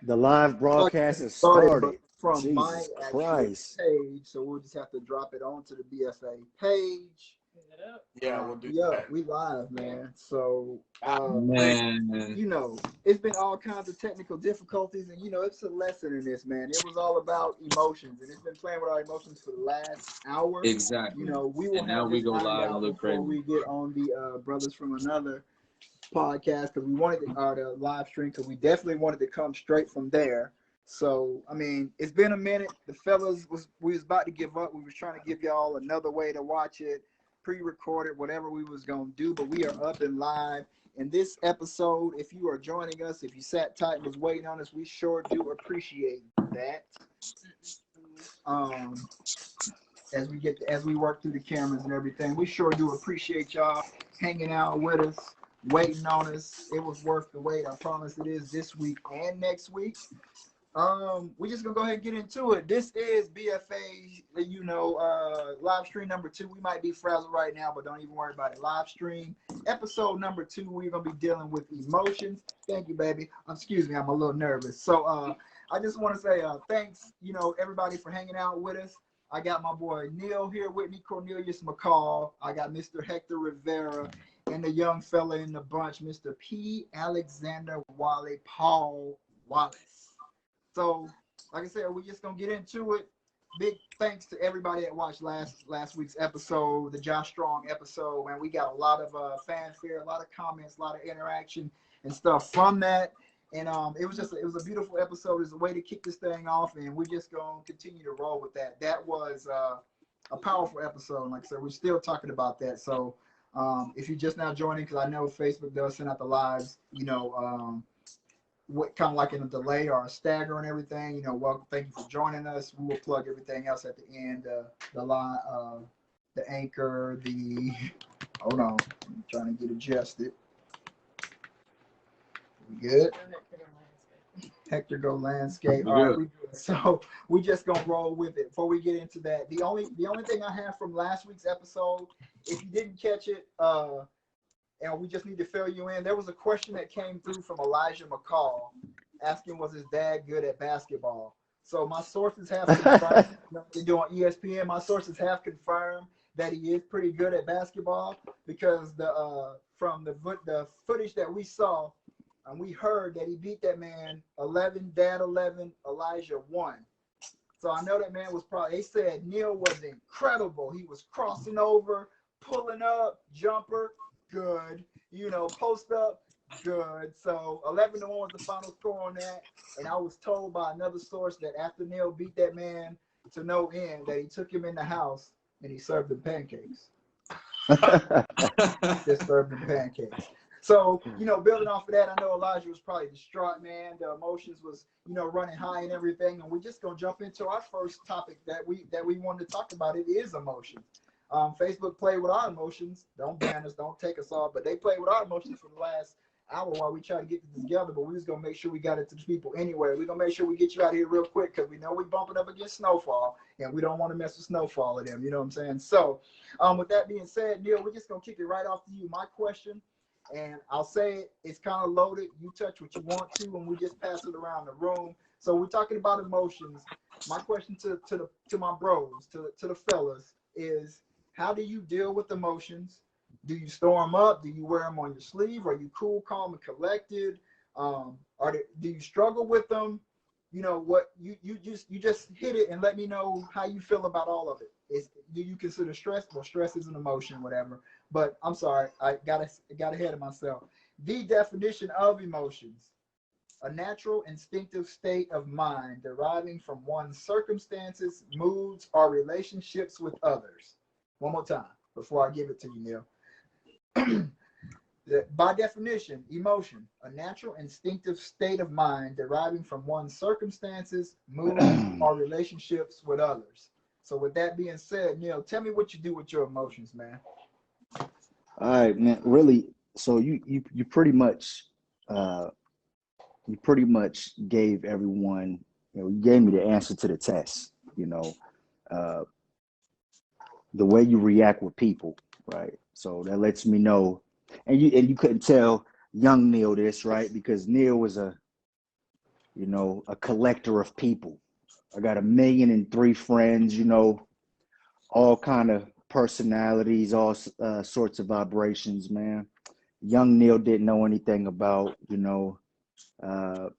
The live broadcast has started, but started. from my Jesus actual Christ. page, so we'll just have to drop it onto the BFA page. Yeah, we'll do Yeah, that. we live, man. So, Man. you know, it's been all kinds of technical difficulties, and you know, it's a lesson in this, man. It was all about emotions, and it's been playing with our emotions for the last hour. Exactly. You know, we will And now have we this go ironed live and out look before crazy. we get on the Brothers from Another podcast, because we wanted the live stream, because we definitely wanted to come straight from there. So, I mean, it's been a minute. The fellas we was about to give up. We was trying to give y'all another way to watch it, pre-recorded, whatever we was gonna do, but we are up and live. In this episode, if you are joining us, if you sat tight and was waiting on us, we sure do appreciate that. As we work through the cameras and everything, we sure do appreciate y'all hanging out with us, waiting on us. It was worth the wait. I promise it is, this week and next week. We just gonna go ahead and get into it. This is BFA, live stream number 2. We might be frazzled right now, but don't even worry about it. Live stream episode number 2. We're gonna be dealing with emotions. Thank you, baby. Excuse me, I'm a little nervous. So I just want to say thanks, everybody for hanging out with us. I got my boy Neil here with me, Cornelius McCall. I got Mr. Hector Rivera and the young fella in the bunch, Mr. P. Alexander Wally Paul Wallace. So, like I said, we're just gonna get into it. Big thanks to everybody that watched last week's episode, the Josh Strong episode, man. We got a lot of fanfare, a lot of comments, a lot of interaction and stuff from that. And it was a beautiful episode. It's a way to kick this thing off, and we're just gonna continue to roll with that. That was a powerful episode. Like I said, we're still talking about that. So if you're just now joining, because I know Facebook does send out the lives, what kind of like in a delay or a stagger and everything, welcome. Thank you for joining us. We will plug everything else at the end, the line, the anchor, hold on, I'm trying to get adjusted. We good? Hector Go Landscape. All right, we good. So we just gonna roll with it. Before we get into that, the only thing I have from last week's episode, if you didn't catch it, and we just need to fill you in. There was a question that came through from Elijah McCall asking, was his dad good at basketball? So my sources have confirmed, they do on ESPN, my sources have confirmed that he is pretty good at basketball, because from the footage that we saw, and we heard that he beat that man 11, Dad 11, Elijah 1. So I know that man was they said Neil was incredible. He was crossing over, pulling up, jumper, good. Post up, good. So 11-1 was the final score on that. And I was told by another source that after Neil beat that man to no end, that he took him in the house and he served him pancakes. Just served him pancakes. So, building off of that, I know Elijah was probably distraught, man. The emotions was, running high and everything. And we're just gonna jump into our first topic that we wanted to talk about. It is emotions. Facebook played with our emotions. Don't ban us, don't take us off, but they played with our emotions for the last hour while we try to get this together. But we was gonna make sure we got it to the people anyway. We're gonna make sure we get you out here real quick, because we know we bumping up against snowfall, and we don't want to mess with snowfall of them. You know what I'm saying? So, with that being said, Neil, we're just gonna kick it right off to you. My question, and I'll say it's kind of loaded. You touch what you want to, and we just pass it around the room. So we're talking about emotions. My question to my bros, to the fellas, is, how do you deal with emotions? Do you store them up? Do you wear them on your sleeve? Are you cool, calm, and collected? Do you struggle with them? What you just hit it and let me know how you feel about all of it. Do you consider stress? Well, stress is an emotion, whatever. But I'm sorry, I got ahead of myself. The definition of emotions: a natural instinctive state of mind deriving from one's circumstances, moods, or relationships with others. One more time before I give it to you, Neil. By definition, emotion, a natural instinctive state of mind deriving from one's circumstances, moods, or relationships with others. So with that being said, Neil, tell me what you do with your emotions, man. All right, man. Really, so you pretty much gave everyone, you gave me the answer to the test. The way you react with people, right? So that lets me know, and you couldn't tell young Neil this, right? Because Neil was you know, a collector of people. I got 1,000,003 friends, you know, all kind of personalities, all sorts of vibrations, man. Young Neil didn't know anything about, you know, uh,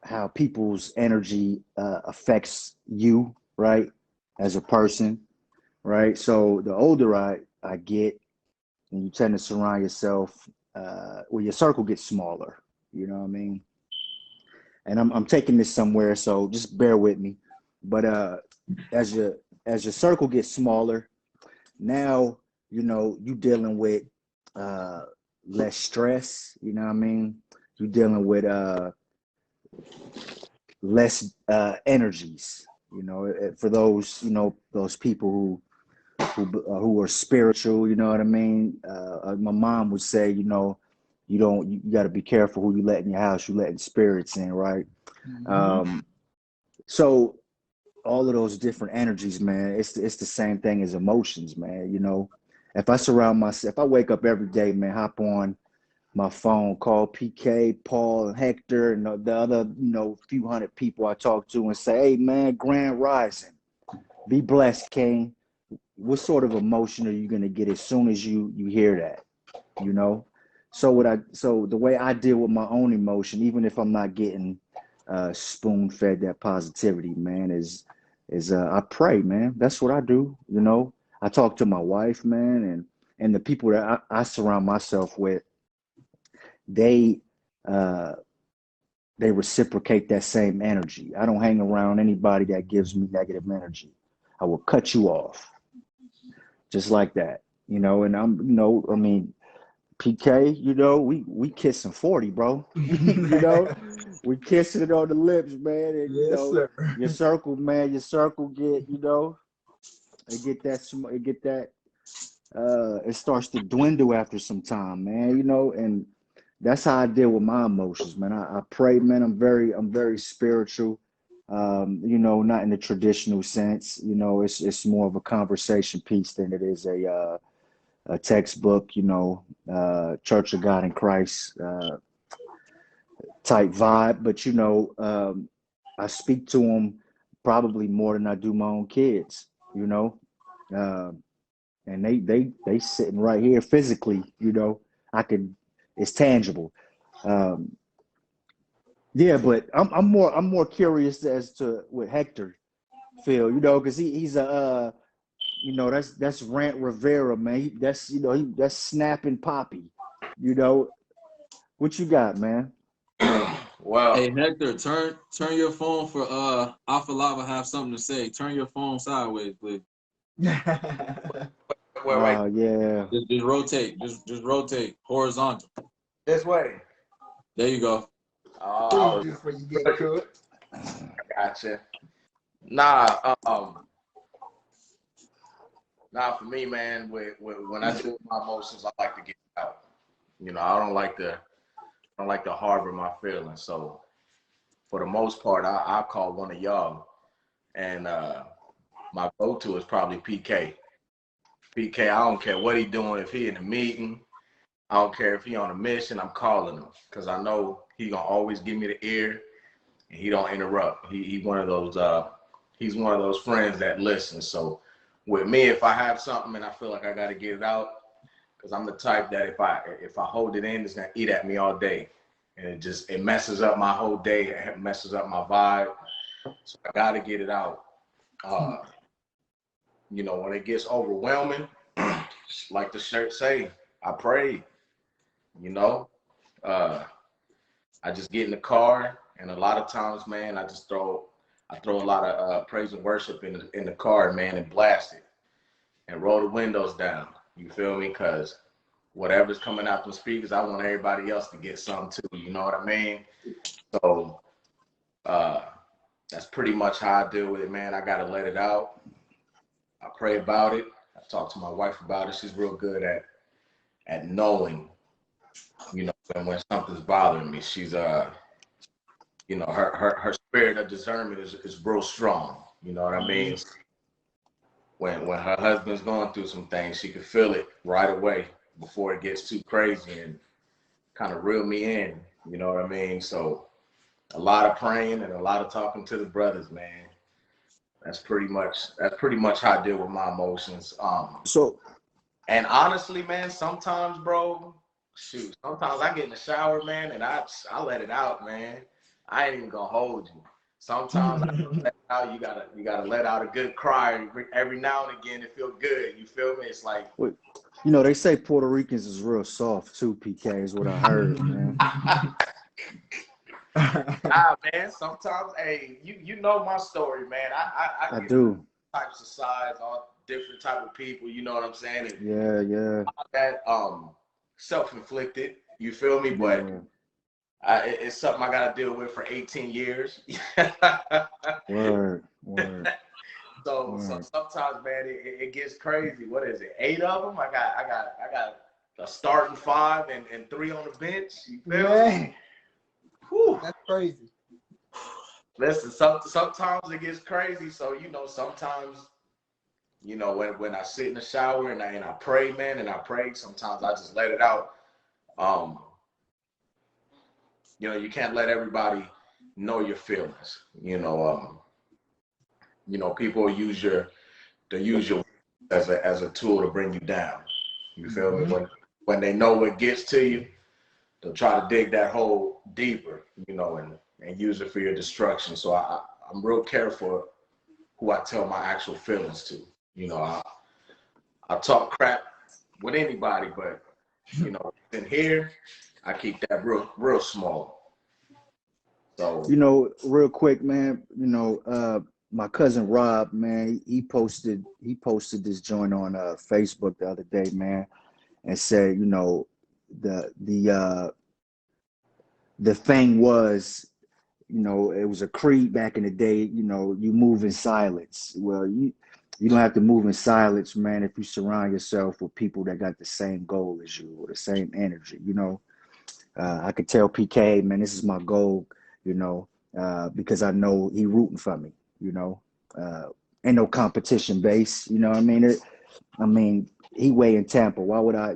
how people's energy affects you, right, as a person, right? So the older I get, and you tend to surround yourself, well, your circle gets smaller. You know what I mean? And I'm taking this somewhere, so just bear with me. But as your circle gets smaller, now you know you dealing with uh, less stress. You know what I mean? You dealing with less energies. You know, for those, you know, those people who are spiritual. You know what I mean? My mom would say, you know, you got to be careful who you let in your house. You letting spirits in, right? So all of those different energies, man, it's the same thing as emotions, man. You know, if I surround myself, if I wake up every day, man, hop on my phone, call PK, Paul, and Hector, and the other, you know, few hundred people I talk to, and say, hey, man, grand rising, be blessed, King. What sort of emotion are you gonna get as soon as you hear that? You know, so the way I deal with my own emotion, even if I'm not getting spoon fed that positivity, man, is I pray, man. That's what I do. You know, I talk to my wife, man, and the people that I surround myself with, they uh, they reciprocate that same energy. I don't hang around anybody that gives me negative energy. I will cut you off just like that, you know. And I'm, you know, I mean, PK, you know, we kissing 40, bro. You know, we kissing it on the lips, man. And you Yes, know, sir. your circle, man, your circle get, you know, it get that it starts to dwindle after some time, man. You know, and that's how I deal with my emotions, man. I pray, man. I'm very spiritual. You know, not in the traditional sense. You know, it's more of a conversation piece than it is a textbook, you know, Church of God in Christ type vibe. But you know, I speak to them probably more than I do my own kids. You know, uh, and they sitting right here physically. You know, I could, it's tangible. Um, yeah, but I'm more curious as to what Hector feel. You know, because he's a you know, that's Rant Rivera, man. That's, you know, that's snapping Poppy. You know, what you got, man? Well, Hey Hector, turn your phone for Alpha Lava have something to say. Turn your phone sideways, please. wait. Yeah. Just rotate. Just rotate horizontal. This way. There you go. Oh, Before you get cooked. gotcha. Nah, for me, man. When I do my emotions, I like to get it out. You know, I don't like to harbor my feelings. So, for the most part, I call one of y'all, and my go-to is probably PK. PK, I don't care what he doing. If he in a meeting, I don't care if he on a mission. I'm calling him because I know he gonna always give me the ear, and he don't interrupt. He one of those. He's one of those friends that listens. So with me, if I have something and I feel like I got to get it out, because I'm the type that if I hold it in, it's gonna eat at me all day, and it messes up my whole day. It messes up my vibe. So I got to get it out. You know, when it gets overwhelming, like the shirt say, I pray. You know, uh, I just get in the car, and a lot of times, man, I throw a lot of praise and worship in the car, man, and blast it and roll the windows down. You feel me? Because whatever's coming out the speakers, I want everybody else to get some too. You know what I mean? So that's pretty much how I deal with it, man. I gotta let it out. I pray about it. I talk to my wife about it. She's real good at knowing, you know, when something's bothering me. She's you know, her spirit of discernment is real strong. You know what I mean? When her husband's going through some things, she could feel it right away before it gets too crazy and kind of reel me in. You know what I mean? So a lot of praying and a lot of talking to the brothers, man. That's pretty much how I deal with my emotions. So And honestly, man, sometimes, bro, shoot, sometimes I get in the shower, man, and I let it out, man. I ain't even gonna hold you. Sometimes I let it out. You gotta let out a good cry every now and again. It feel good. You feel me? It's like, you know, they say Puerto Ricans is real soft too, PK, is what I heard, man. man. Sometimes, hey, you know my story, man. I I get do. types of sides, all different type of people. You know what I'm saying? And Yeah. that self-inflicted. You feel me? But it's something I got to deal with for 18 years. Word. So sometimes, man, it gets crazy. What is it? 8 of them. I got a starting 5 and 3 on the bench. You feel me? Whew. That's crazy. Listen, sometimes it gets crazy. So sometimes, when I sit in the shower and I pray, man, and I pray, sometimes I just let it out. You can't let everybody know your feelings. People use your as a tool to bring you down. You feel me? When they know what gets to you, they'll try to dig that hole deeper, and use it for your destruction. So I'm real careful who I tell my actual feelings to. I talk crap with anybody, but in here, I keep that real small. So real quick, man, my cousin Rob, man, he posted this joint on Facebook the other day, man, and said, the thing was, it was a creed back in the day, you move in silence. Well, you don't have to move in silence, man, if you surround yourself with people that got the same goal as you or the same energy. I could tell PK, man, this is my goal, because I know he rooting for me, ain't no competition base, you know what I mean? He way in Tampa. Why would I,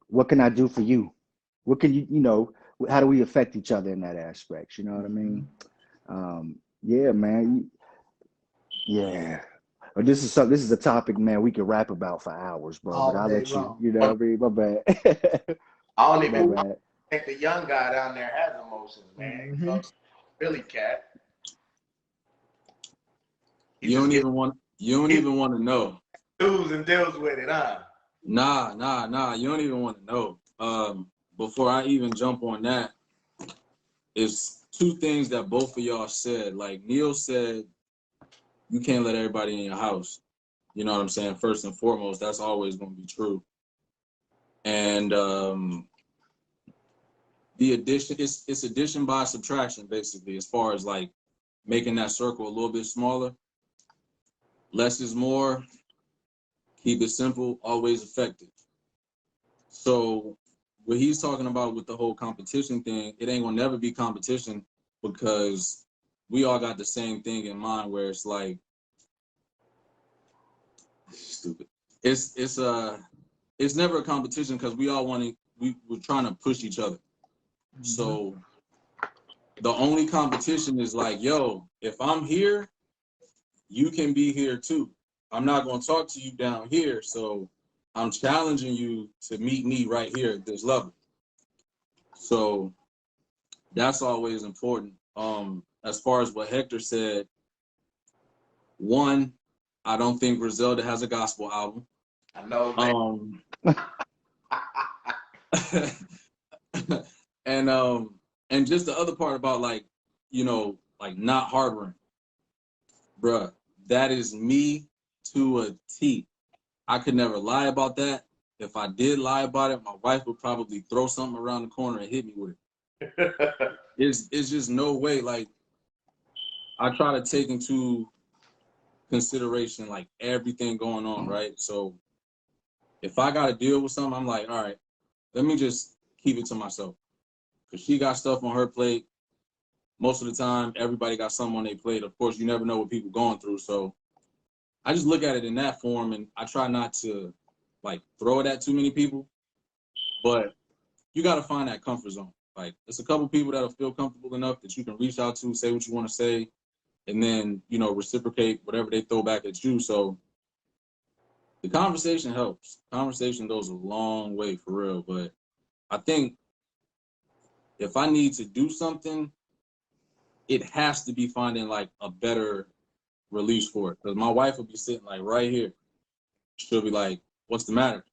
what can I do for you? What can you, how do we affect each other in that aspect? You know what I mean? Yeah, man. Yeah. But this is a topic, man, we could rap about for hours, bro. All but I'll day let you, long. you know what I mean? My bad. I don't even think the young guy down there has emotions, man. Billy Cat. You don't even want to know. Do's and deals with it, huh? Nah. You don't even want to know. Before I even jump on that, it's 2 things that both of y'all said. Like Neil said, you can't let everybody in your house. You know what I'm saying? First and foremost, that's always going to be true. And the addition, it's addition by subtraction, basically, as far as like making that circle a little bit smaller. Less is more. Keep it simple, always effective. So what he's talking about with the whole competition thing, it ain't gonna never be competition because we all got the same thing in mind where it's like stupid. It's never a competition because we all we're trying to push each other. So the only competition is like, yo, if I'm here, you can be here too. I'm not gonna talk to you down here, so I'm challenging you to meet me right here at this level. So that's always important. As far as what Hector said, 1, I don't think Griselda has a gospel album. I know, man. And just the other part about like not harboring, bruh, that is me to a T. I could never lie about that. If I did lie about it, my wife would probably throw something around the corner and hit me with it. It's just no way. Like, I try to take into consideration like everything going on, right? So if I got to deal with something, I'm like, all right, let me just keep it to myself. Because she got stuff on her plate. Most of the time, everybody got something on their plate. Of course, you never know what people going through. So I just look at it in that form, and I try not to like throw it at too many people. But you got to find that comfort zone. Like, it's a couple people that'll feel comfortable enough that you can reach out to, say what you want to say, and then, you know, reciprocate whatever they throw back at you. So the conversation helps. Conversation goes a long way, for real. But I think if I need to do something, it has to be finding like a better release for it. Because my wife will be sitting like right here. She'll be like, "What's the matter?"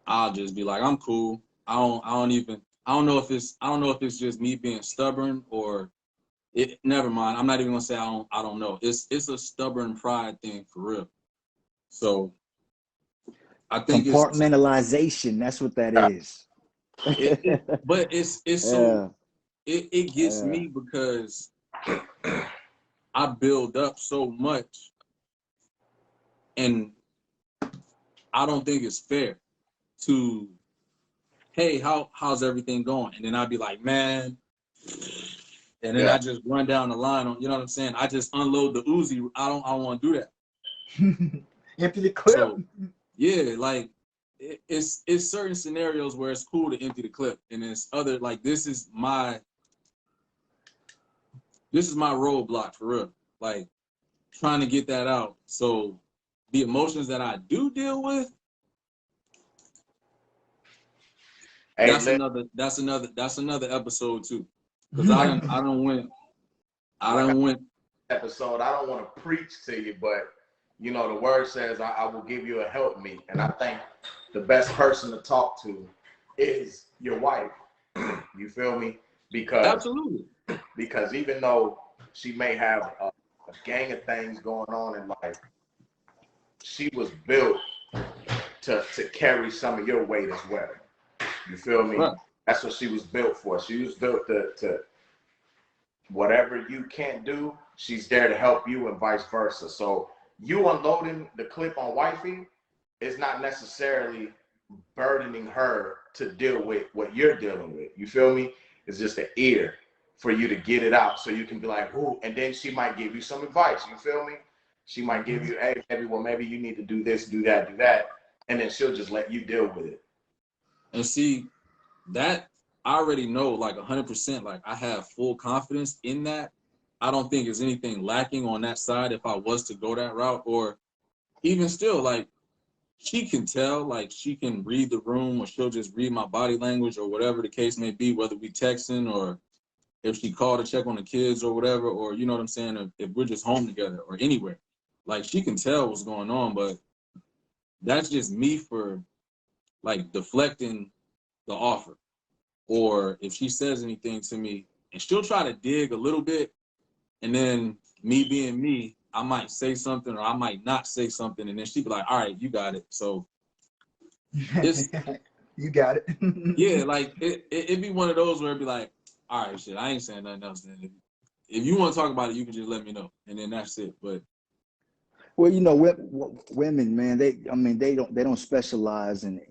I'll just be like, "I'm cool. I don't know if it's just me being stubborn or it. Never mind. I'm not even gonna say I don't know. It's a stubborn pride thing for real. So I think Compartmentalization. That's what that is. but it's so it gets me because I build up so much, and I don't think it's fair to, hey, how's everything going? And then I'd be like, man, and then I just run down the line on, you know what I'm saying? I just unload the Uzi. I don't want to do that. Empty the clip. So, yeah, like it's certain scenarios where it's cool to empty the clip, and it's other, like, this is my roadblock for real. Like, trying to get that out. So the emotions that I do deal with, that's another episode too. Because I don't win episode. I don't want to preach to you, but you know, the word says I will give you a helpmeet. And I think the best person to talk to is your wife. You feel me? Absolutely. Because even though she may have a gang of things going on in life, she was built to carry some of your weight as well. You feel me? Right. That's what she was built for. She was built to whatever you can't do, she's there to help you and vice versa. So you unloading the clip on wifey is not necessarily burdening her to deal with what you're dealing with. You feel me? It's just an ear for you to get it out so you can be like, ooh, and then she might give you some advice. You feel me? She might give you, hey, baby, well, maybe you need to do this, do that, and then she'll just let you deal with it. And see, that I already know, like 100%, like I have full confidence in that. I don't think there's anything lacking on that side if I was to go that route, or even still, like, she can tell, like, she can read the room, or she'll just read my body language, or whatever the case may be, whether we texting or if she called to check on the kids or whatever, or, you know what I'm saying, or if we're just home together or anywhere. Like, she can tell what's going on, but that's just me for, like, deflecting the offer. Or if she says anything to me, and she'll try to dig a little bit, and then me being me, I might say something or I might not say something, and then she'd be like, all right, you got it. So it's you got it. yeah, like it'd be one of those where it'd be like, all right, shit, I ain't saying nothing else. Then if you want to talk about it, you can just let me know, and then that's it. But well, you know, women, man, they don't specialize in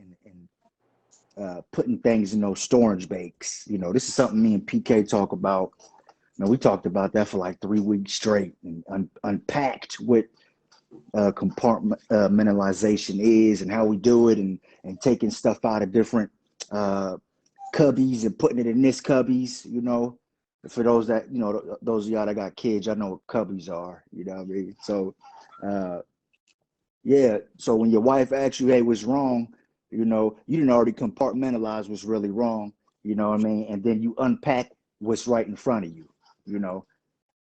putting things in those storage banks. You know, this is something me and PK talk about. You know, we talked about that for like 3 weeks straight and unpacked what compartmentalization is and how we do it, and taking stuff out of different cubbies and putting it in this cubbies. You know, for those that, you know, those of y'all that got kids, I know what cubbies are. You know what I mean? So yeah. So when your wife asks you, hey, what's wrong? You know, you didn't already compartmentalize what's really wrong. You know what I mean? And then you unpack what's right in front of you. You know,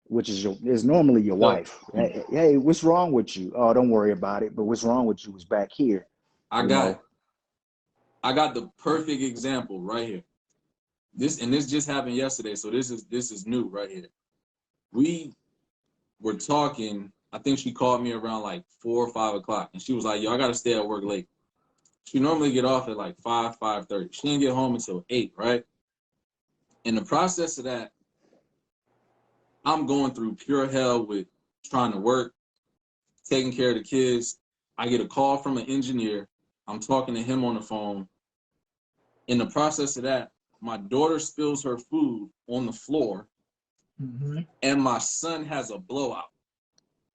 which is normally your wife. Hey, what's wrong with you? Oh, don't worry about it. But what's wrong with you is back here. I got the perfect example right here. This just happened yesterday, so this is new right here. We were talking. I think she called me around like 4 or 5 o'clock, and she was like, "Yo, I gotta stay at work late." She normally get off at like 5:30. She didn't get home until 8, right? In the process of that, I'm going through pure hell with trying to work, taking care of the kids. I get a call from an engineer. I'm talking to him on the phone. In the process of that, my daughter spills her food on the floor, and my son has a blowout.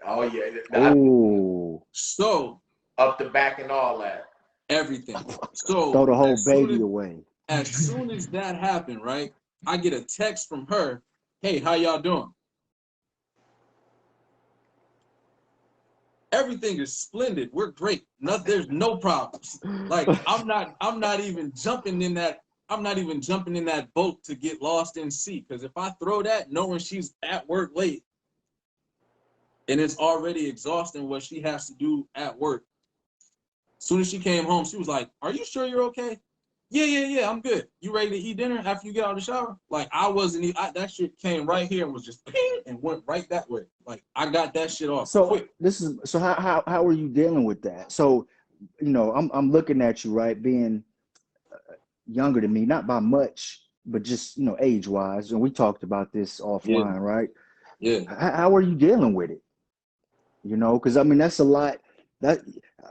Oh, yeah. Oh. So up the back and all that. everything. So throw the whole baby away. As soon as that happened, right, I get a text from her, hey, how y'all doing? Everything is splendid. We're great. There's no problems. Like I'm not even jumping in that. I'm not even jumping in that boat to get lost in sea. Because if I throw that, knowing she's at work late, and it's already exhausting what she has to do at work. As soon as she came home, she was like, "Are you sure you're okay?" Yeah, I'm good. You ready to eat dinner after you get out of the shower? Like I wasn't. That shit came right here and was just ping and went right that way. Like I got that shit off quick. So how are you dealing with that? So, you know, I'm looking at you, right, being younger than me, not by much, but just, you know, age wise. And we talked about this Yeah, offline, right? yeah. How are you dealing with it? You know, because I mean that's a lot. That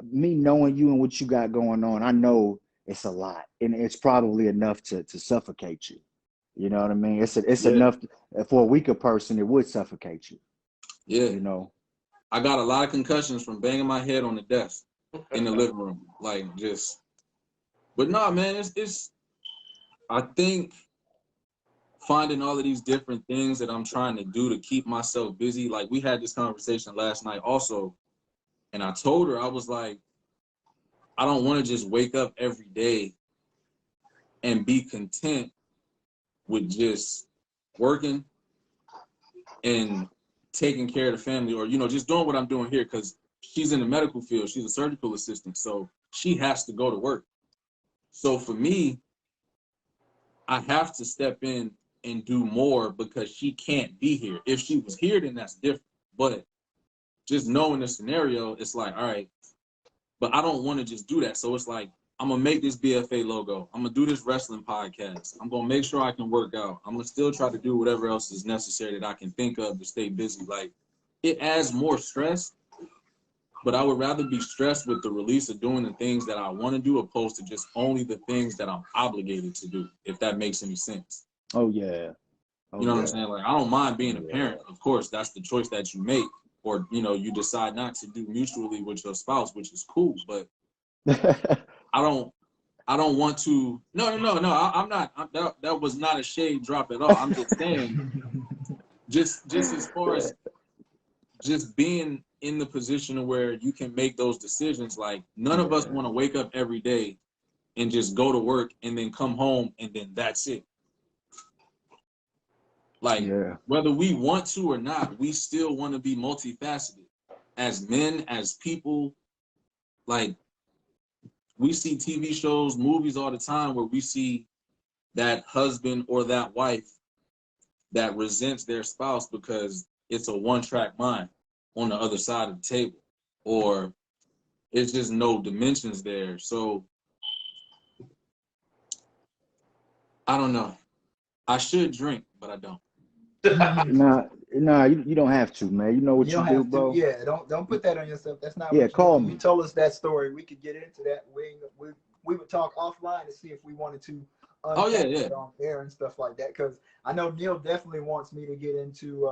me knowing you and what you got going on, I know it's a lot, and it's probably enough to suffocate you. You know what I mean? It's Yeah, enough for a weaker person. It would suffocate you. yeah. You know. I got a lot of concussions from banging my head on the desk in the living room. Like just, but nah, man, it's. I think finding all of these different things that I'm trying to do to keep myself busy. Like we had this conversation last night also, and I told her I was like, I don't want to just wake up every day and be content with just working and taking care of the family, or just doing what I'm doing here, because she's in the medical field. She's a surgical assistant, so she has to go to work. So for me, I have to step in and do more because she can't be here. If she was here, then that's different. But just knowing the scenario, it's like, all right, but I don't want to just do that. So it's like, I'm going to make this BFA logo. I'm going to do this wrestling podcast. I'm going to make sure I can work out. I'm going to still try to do whatever else is necessary that I can think of to stay busy. Like, it adds more stress, but I would rather be stressed with the release of doing the things that I want to do opposed to just only the things that I'm obligated to do, if that makes any sense. Oh yeah. Oh, You know what yeah. I'm saying? Like, I don't mind being a Yeah. parent. Of course, that's the choice that you make. Or, you decide not to do mutually with your spouse, which is cool. But I don't want to. No. I'm not. That was not a shade drop at all. I'm just saying, just as far as just being in the position where you can make those decisions. Like, none of us want to wake up every day and just go to work and then come home and then that's it. Like, whether we want to or not, we still want to be multifaceted as men, as people. Like, we see TV shows, movies all the time where we see that husband or that wife that resents their spouse because it's a one-track mind on the other side of the table, or it's just no dimensions there. So I don't know. I should drink, but I don't. Nah, you don't have to, man. You know what you do, bro. Yeah, don't put that on yourself. That's not Yeah, what you call do. me. You told us that story. We could get into that. We would talk offline to see if we wanted to unpack it on air and stuff like that. Because I know Neil definitely wants me to get into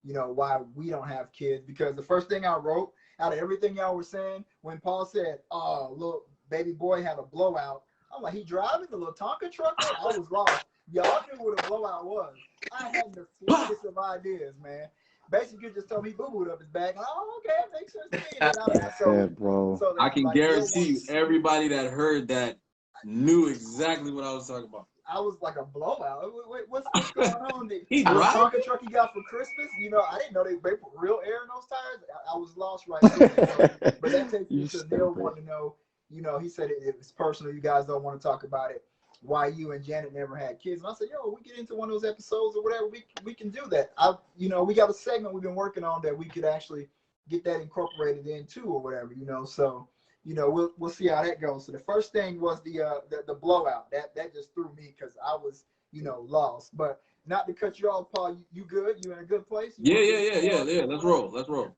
why we don't have kids. Because the first thing I wrote out of everything y'all were saying, when Paul said, "Oh, little baby boy had a blowout," I'm like, "He driving the little Tonka truck?" I was lost. Y'all knew what a blowout was. I had the slightest of ideas, man. Basically, you just told me boo-booed up his back. Like, oh, okay, that makes sense to me. Bro. So I can guarantee you, everybody that heard that knew exactly what I was talking about. I was like, a blowout. What's going on? The Tonka truck he got for Christmas? I didn't know they put real air in those tires. I was lost right there. But that takes me to Neil wanting to know. He said it was personal. You guys don't want to talk about it. Why you and Janet never had kids? And I said, yo, we get into one of those episodes or whatever, we can do that. We got a segment we've been working on that we could actually get that incorporated into or whatever, So, we'll see how that goes. So the first thing was the blowout. That just threw me because I was, lost. But not to cut you off, Paul. You good? You in a good place? Yeah. Let's roll.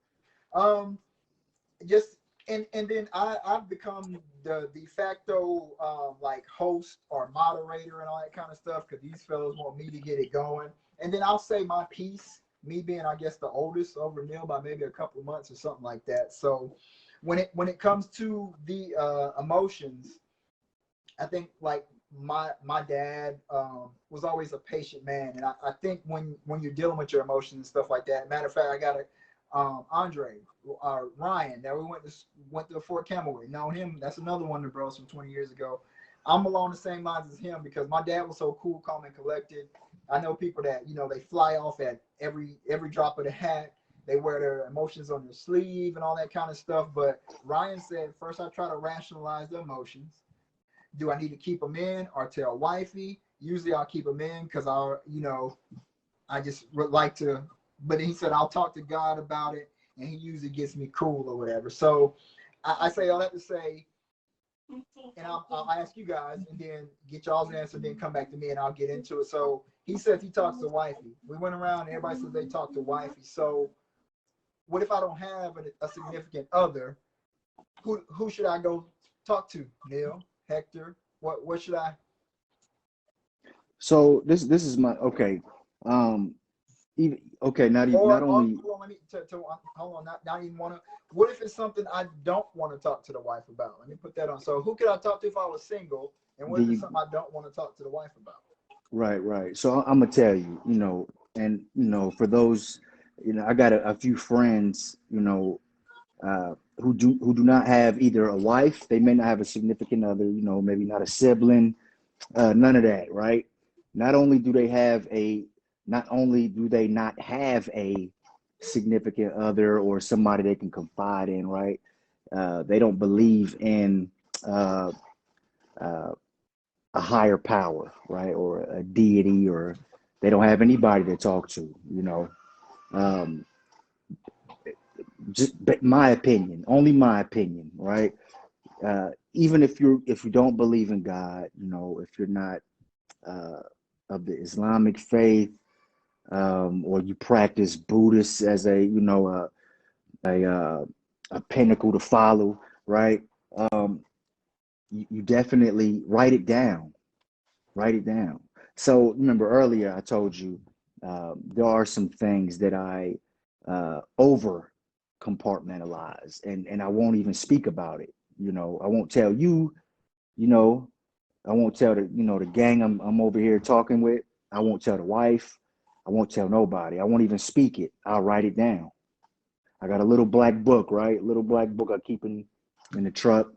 And then I've become the de facto like host or moderator and all that kind of stuff because these fellows want me to get it going. And then I'll say my piece, me being, I guess, the oldest over Neil by maybe a couple of months or something like that. So when it comes to the emotions, I think like my dad was always a patient man, and I think when you're dealing with your emotions and stuff like that. Matter of fact, I got a Andre Ryan that we went to Fort Campbell with. Know him? That's another one of the bros from 20 years ago. I'm along the same lines as him because my dad was so cool, calm, and collected. I know people that they fly off at every drop of the hat. They wear their emotions on their sleeve and all that kind of stuff. But Ryan said, first I try to rationalize the emotions. Do I need to keep them in or tell wifey? Usually I'll keep them in because I just would like to. But he said I'll talk to God about it, and he usually gets me cool or whatever. So I say all that to say, and I'll ask you guys, and then get y'all's answer, then come back to me, and I'll get into it. So he says he talks to wifey. We went around, and everybody says they talk to wifey. So what if I don't have a significant other? Who should I go talk to? Neil, Hector, what should I? So this is my okay. Okay, not only. Hold on, not even want to. What if it's something I don't want to talk to the wife about? Let me put that on. So who could I talk to if I was single? And what if it's something I don't want to talk to the wife about? Right. So I'm gonna tell you, and for those, I got a few friends, who do not have either a wife, they may not have a significant other, maybe not a sibling, none of that, right? Not only do they not have a significant other or somebody they can confide in, right? They don't believe in a higher power, right? Or a deity, or they don't have anybody to talk to, just my opinion, only my opinion, right? Even if you don't believe in God, if you're not of the Islamic faith, or you practice Buddhist as a pinnacle to follow, right? You definitely write it down. Write it down. So remember earlier I told you there are some things that I over compartmentalize, and I won't even speak about it. I won't tell you. I won't tell the gang I'm over here talking with. I won't tell the wife. I won't tell nobody. I won't even speak it. I'll write it down. I got a little black book, right? Little black book I keep in the truck.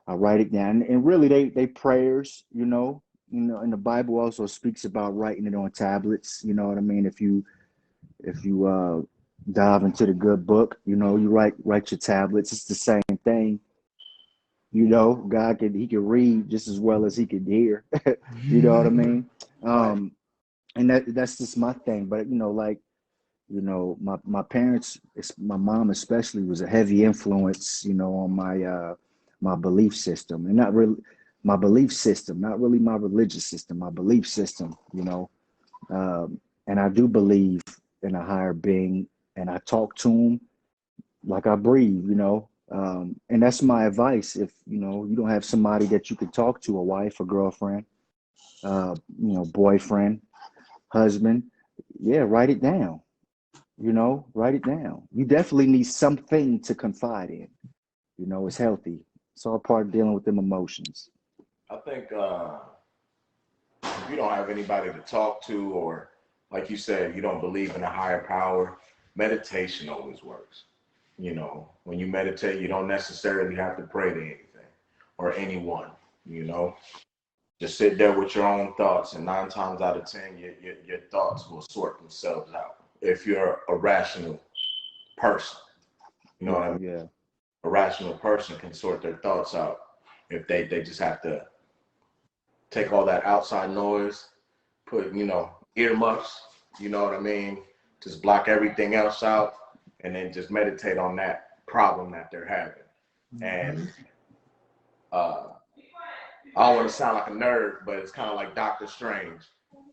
I write it down, and really they prayers, and the Bible also speaks about writing it on tablets. You know what I mean? If you dive into the good book, you write your tablets. It's the same thing. God he can read just as well as he can hear. You know what I mean? And that's just my thing. But my parents, my mom especially, was a heavy influence, on my belief system, and not really my belief system, not really my religious system, my belief system, and I do believe in a higher being, and I talk to him like I breathe, and that's my advice. If you don't have somebody that you can talk to, a wife, a girlfriend, boyfriend, husband, yeah, write it down. Write it down. You definitely need something to confide in. It's healthy. It's all part of dealing with them emotions. I think if you don't have anybody to talk to, or like you said, you don't believe in a higher power, meditation always works. When you meditate, you don't necessarily have to pray to anything or anyone, Just sit there with your own thoughts, and 9 times out of 10, your thoughts will sort themselves out. If you're a rational person, you know what I mean? Yeah. A rational person can sort their thoughts out if they just have to take all that outside noise, put, earmuffs, you know what I mean? Just block everything else out, and then just meditate on that problem that they're having. And I don't want to sound like a nerd, but it's kind of like Doctor Strange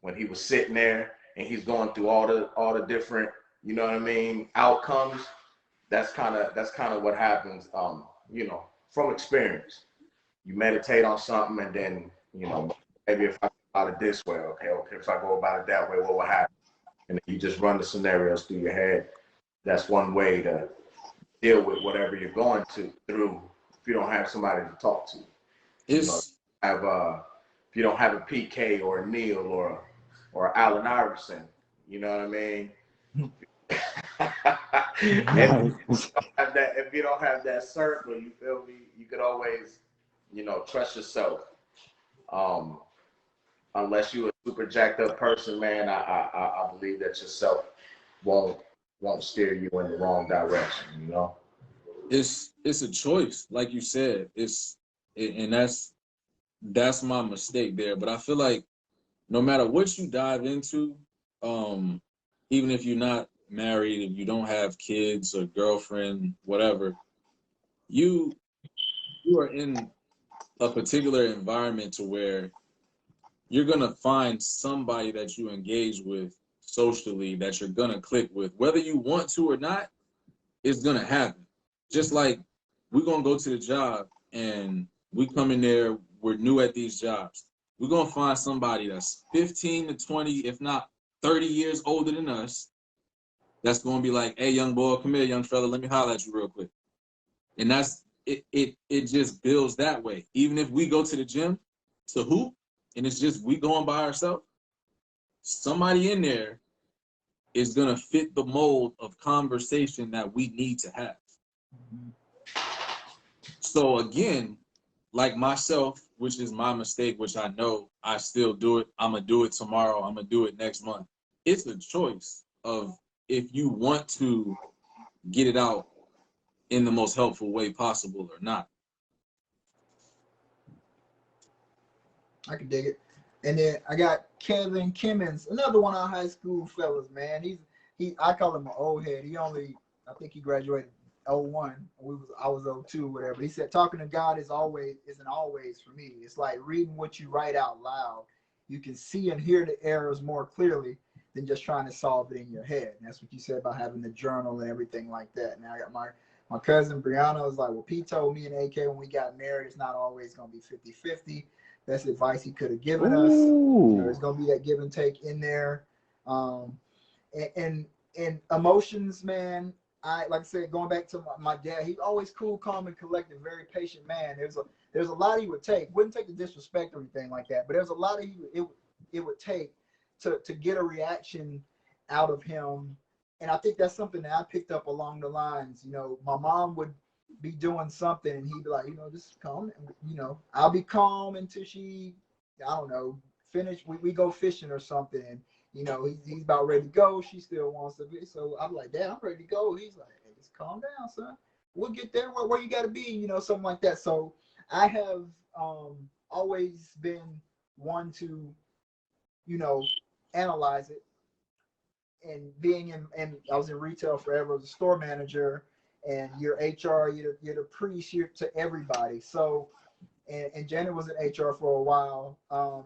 when he was sitting there and he's going through all the different, outcomes. That's kind of what happens, from experience. You meditate on something, and then, maybe if I go about it this way, okay, if I go about it that way, what will happen? And then you just run the scenarios through your head. That's one way to deal with whatever you're going through if you don't have somebody to talk to. If if you don't have a PK or a Neil or Allen Iverson. You know what I mean? Right. If you don't have that circle, you feel me? You could always, you know, trust yourself. Unless you're a super jacked up person, man, I believe that yourself won't steer you in the wrong direction. You know, It's a choice, like you said. And that's my mistake there. But I feel like no matter what you dive into, even if you're not married, if you don't have kids or girlfriend, whatever, you are in a particular environment to where you're gonna find somebody that you engage with socially that you're gonna click with, whether you want to or not. It's gonna happen. Just like we're gonna go to the job and we come in there, we're new at these jobs. We're gonna find somebody that's 15 to 20, if not 30 years older than us, that's gonna be like, hey young boy, come here, young fella, let me holler at you real quick. And that's it just builds that way. Even if we go to the gym to hoop and it's just we going by ourselves, somebody in there is gonna fit the mold of conversation that we need to have. So again, like myself, which is my mistake, which I know I still do it. I'm gonna do it tomorrow. I'm gonna do it next month. It's a choice of if you want to get it out in the most helpful way possible or not. I can dig it. And then I got Kevin Kimmons, another one of our high school fellas, man. I call him an old head. I think he graduated 01. I was 02, whatever. He said talking to God isn't always for me. It's like reading what you write out loud. You can see and hear the errors more clearly than just trying to solve it in your head. And that's what you said about having the journal and everything like that. Now I got my cousin Brianna was like, well, Pete told me and AK when we got married, it's not always going to be 50-50. Best advice he could have given us. There's going to be that give and take in there. And emotions, man, like I said, going back to my dad, he's always cool, calm, and collected, very patient man. There's a lot he would take. Wouldn't take the disrespect or anything like that, but there's a lot of it would take to get a reaction out of him. And I think that's something that I picked up along the lines. You know, my mom would be doing something and he'd be like, just calm. I'll be calm until she, I don't know, finish. We go fishing or something. And, he's about ready to go. She still wants to be. So I'm like, Dad, I'm ready to go. He's like, hey, just calm down, son. We'll get there where you got to be, something like that. So I have always been one to, analyze it. And being I was in retail forever as a store manager, and your HR, you're the priest to everybody. So, and Janet was in HR for a while,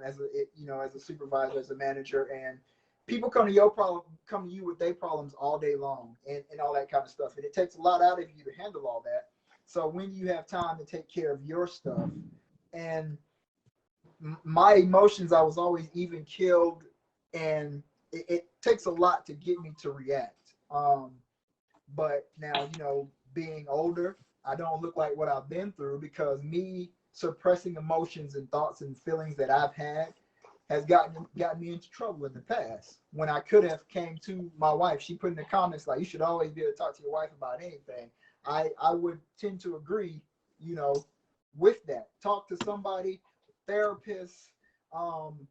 as a supervisor, as a manager, and people come to you with their problems all day long, and all that kind of stuff. And it takes a lot out of you to handle all that. So when you have time to take care of your stuff, and my emotions, I was always even killed, and it takes a lot to get me to react. But now, being older, I don't look like what I've been through, because me suppressing emotions and thoughts and feelings that I've had has gotten me into trouble in the past. When I could have came to my wife, she put in the comments like, you should always be able to talk to your wife about anything. I would tend to agree, with that. Talk to somebody, therapists, and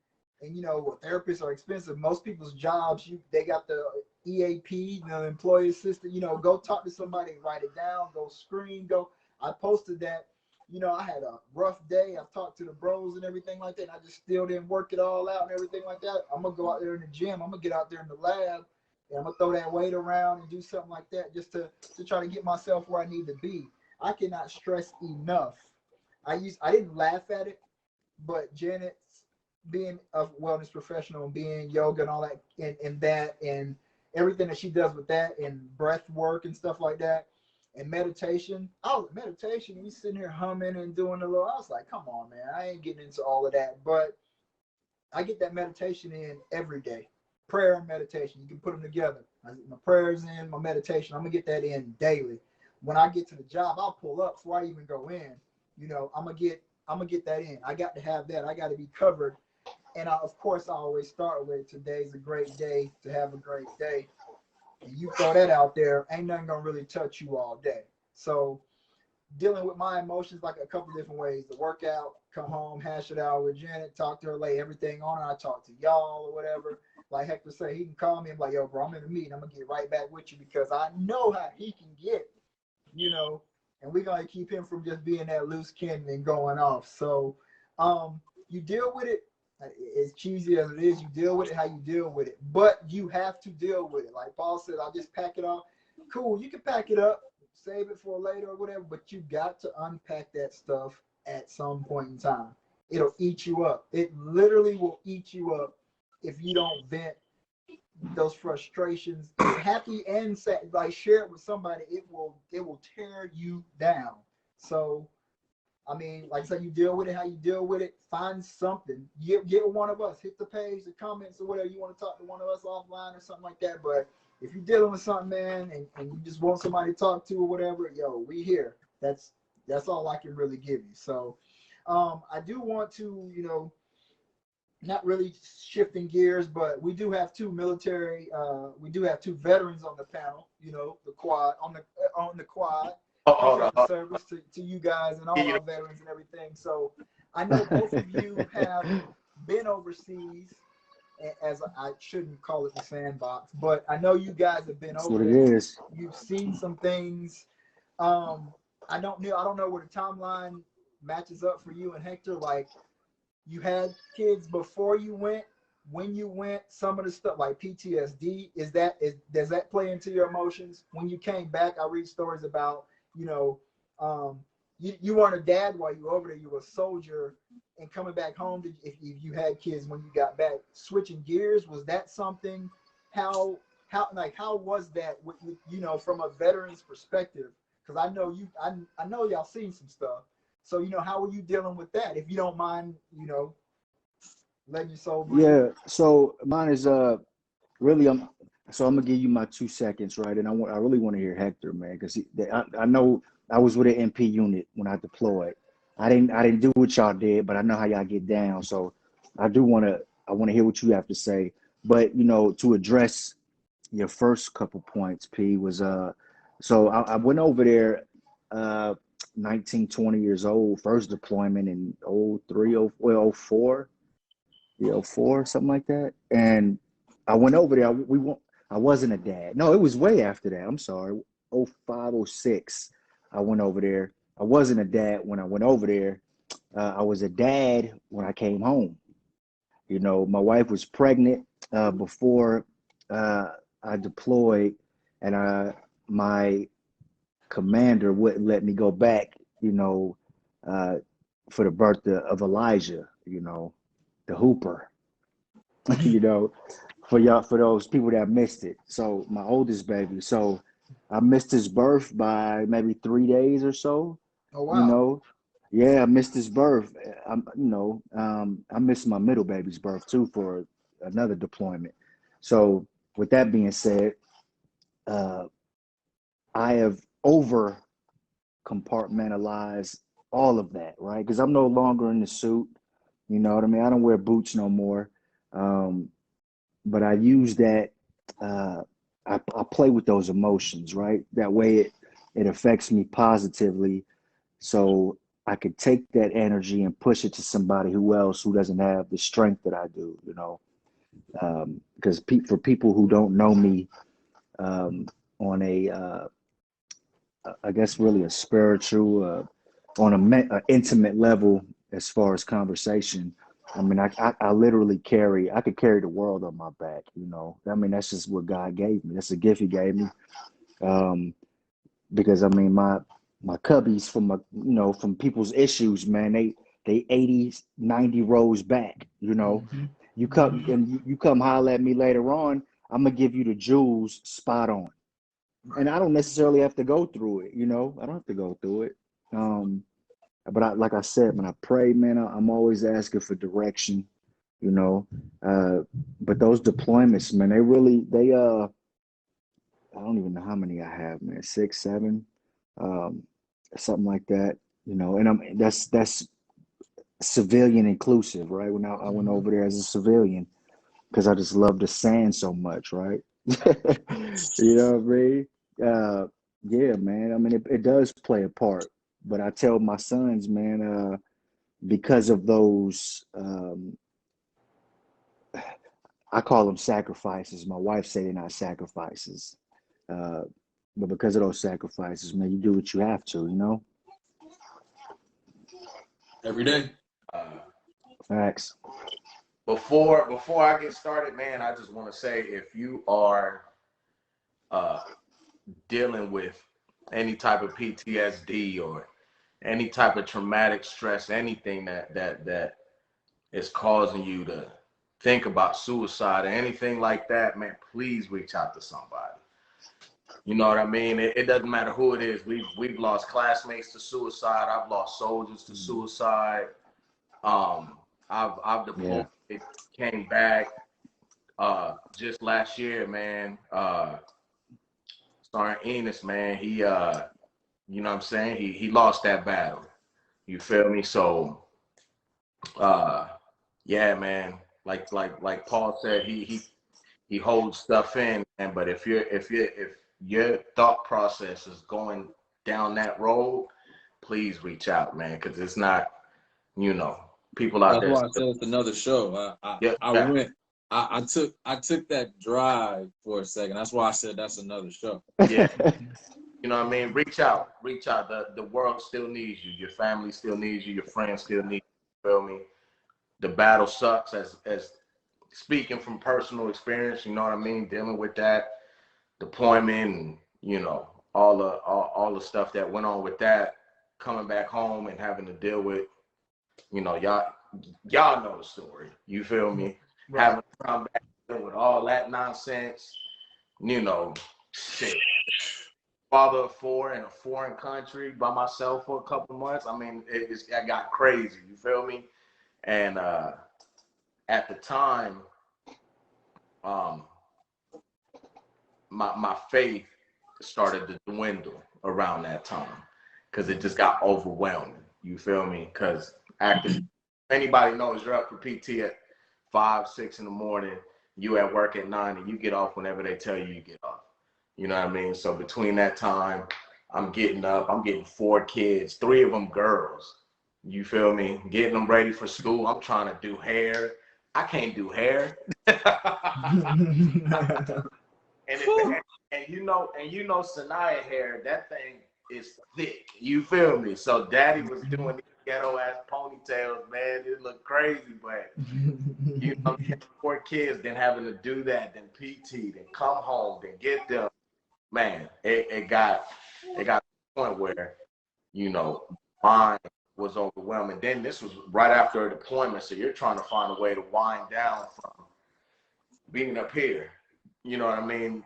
therapists are expensive. Most people's jobs, they got the EAP, the employee assistant. Go talk to somebody, write it down, go scream, go. I posted that. I had a rough day. I've talked to the bros and everything like that, and I just still didn't work it all out and everything like that. I'm gonna go out there in the gym. I'm gonna get out there in the lab, and I'm gonna throw that weight around and do something like that, just to try to get myself where I need to be. I cannot stress enough. I didn't laugh at it, but Janet's being a wellness professional and being yoga and all that, and everything that she does with that, and breath work and stuff like that, and meditation. Meditation, you sitting here humming and doing a little. I was like, come on, man, I ain't getting into all of that, but I get that meditation in every day. Prayer and meditation, you can put them together. My prayers in, my meditation, I'm gonna get that in daily. When I get to the job, I'll pull up before I even go in. I'm gonna get I'm gonna get that in. I got to have that. I got to be covered. And of course, I always start with today's a great day to have a great day. And you throw that out there, ain't nothing gonna really touch you all day. So dealing with my emotions like a couple different ways. The workout, come home, hash it out with Janet, talk to her, lay everything on her. I talk to y'all or whatever. Like Hector say, he can call me and be like, yo, bro, I'm in a meeting. I'm gonna get right back with you because I know how he can get, you know, and we're gonna keep him from just being that loose cannon and going off. So you deal with it as cheesy as it is, you deal with it how you deal with it. But you have to deal with it. Like Paul said, I'll just pack it off. Cool, you can pack it up, save it for later or whatever, but you got to unpack that stuff at some point in time. It'll eat you up. It literally will eat you up if you don't vent those frustrations, happy and sad, like share it with somebody. It will tear you down. So I mean, like I said, you deal with it how you deal with it. Find something. Get with one of us. Hit the page, the comments, or whatever. You want to talk to one of us offline or something like that. But if you're dealing with something, man, and you just want somebody to talk to or whatever, yo, we here. That's all I can really give you. So I do want to, you know, not really shifting gears, but we do have two military, we do have two veterans on the panel, you know, the quad, on the quad. Hold on. Service to you guys and all our veterans and everything. So I know both of you have been overseas, as I shouldn't call it the sandbox, but I know you guys have been over there. What it is. You've seen some things. I don't know where the timeline matches up for you and Hector. Like, you had kids before you went, when you went, some of the stuff like PTSD, does that play into your emotions? When you came back, I read stories about, you know, you weren't a dad while you were over there, you were a soldier, and coming back home, if you had kids when you got back, switching gears, was that something? How was that, you know, from a veteran's perspective? Because I know y'all seen some stuff. So, you know, how are you dealing with that? If you don't mind, you know, letting your soul breathe. Yeah. So mine is really so I'm gonna give you my 2 seconds, right? And I really want to hear Hector, man, because I know I was with an MP unit when I deployed. I didn't do what y'all did, but I know how y'all get down. So I want to hear what you have to say. But you know, to address your first couple points, P, was so I went over there 19, 20 years old, first deployment in 03, 04, yeah, 04, something like that. And I went over there. I wasn't a dad. No, it was way after that. I'm sorry. 05, 06. I went over there. I wasn't a dad when I went over there. I was a dad when I came home. You know, my wife was pregnant before I deployed, and my commander wouldn't let me go back, you know, for the birth of Elijah, you know, the Hooper, you know, for those people that missed it. So my oldest baby. So I missed his birth by maybe 3 days or so. Oh, wow. You know, yeah, I missed his birth. I missed my middle baby's birth too for another deployment. So with that being said, uh, I have over compartmentalized all of that, right? Because I'm no longer in the suit. You know what I mean? I don't wear boots no more. But I use that. I play with those emotions, right? That way it affects me positively. So I could take that energy and push it to somebody who doesn't have the strength that I do, you know. Because for people who don't know me on I guess really a spiritual, on a intimate level as far as conversation. I mean, I literally I could carry the world on my back, you know. I mean, that's just what God gave me. That's a gift He gave me. Because I mean, my cubbies from people's issues, man, they 80, 90 rows back, you know. Mm-hmm. You come holler at me later on, I'm gonna give you the jewels spot on. Right. And I don't necessarily have to go through it, you know. I don't have to go through it. But like I said, when I pray, man, I'm always asking for direction, you know. But those deployments, man, I don't even know how many I have, man, 6, 7, something like that, you know. And that's civilian inclusive, right? When I went over there as a civilian, because I just love the sand so much, right? You know what I mean? Yeah, man. I mean, it does play a part, but I tell my sons, man, because of those, I call them sacrifices. My wife say they're not sacrifices, uh, but because of those sacrifices, man, you do what you have to, you know? Every day. Uh, Facts. before I get started, man, I just want to say if you are uh, dealing with any type of PTSD or any type of traumatic stress, anything that is causing you to think about suicide or anything like that, man, please reach out to somebody. You know what I mean? It doesn't matter who it is. We've lost classmates to suicide. I've lost soldiers to suicide. Um, I've Yeah. deployed, came back just last year, man. Sergeant Enos, man, he you know what I'm saying? He lost that battle. You feel me? So uh yeah, man. Like Paul said, he holds stuff in, and but if your thought process is going down that road, please reach out, man, because it's not, you know, people out That's there why I still, said it's another show. I yeah, went. I took that drive for a second. That's why I said that's another show. yeah. You know what I mean? Reach out. The world still needs you. Your family still needs you. Your friends still need you. Feel me? The battle sucks, as speaking from personal experience. You know what I mean? Dealing with that deployment and, you know, all the stuff that went on with that, coming back home and having to deal with, you know, y'all know the story. You feel me? Right. Having to come back with all that nonsense, you know, shit. Father of four in a foreign country by myself for a couple of months. I mean, I got crazy. You feel me? And at the time, um, my faith started to dwindle around that time because it just got overwhelming. You feel me? Because acting, anybody knows you're up for PT at 5, 6 in the morning. You at work at 9, and you get off whenever they tell you get off. You know what I mean? So between that time, I'm getting up. I'm getting 4 kids, 3 of them girls. You feel me? Getting them ready for school. I'm trying to do hair. I can't do hair. And if and you know Sanaya hair, that thing is thick. You feel me? So Daddy was doing these ghetto ass ponytails, man. It looked crazy, but you know, 4 kids, then having to do that, then PT, then come home, then get them. Man, it got to the point where, you know, mine was overwhelming. Then this was right after a deployment, so you're trying to find a way to wind down from being up here. You know what I mean?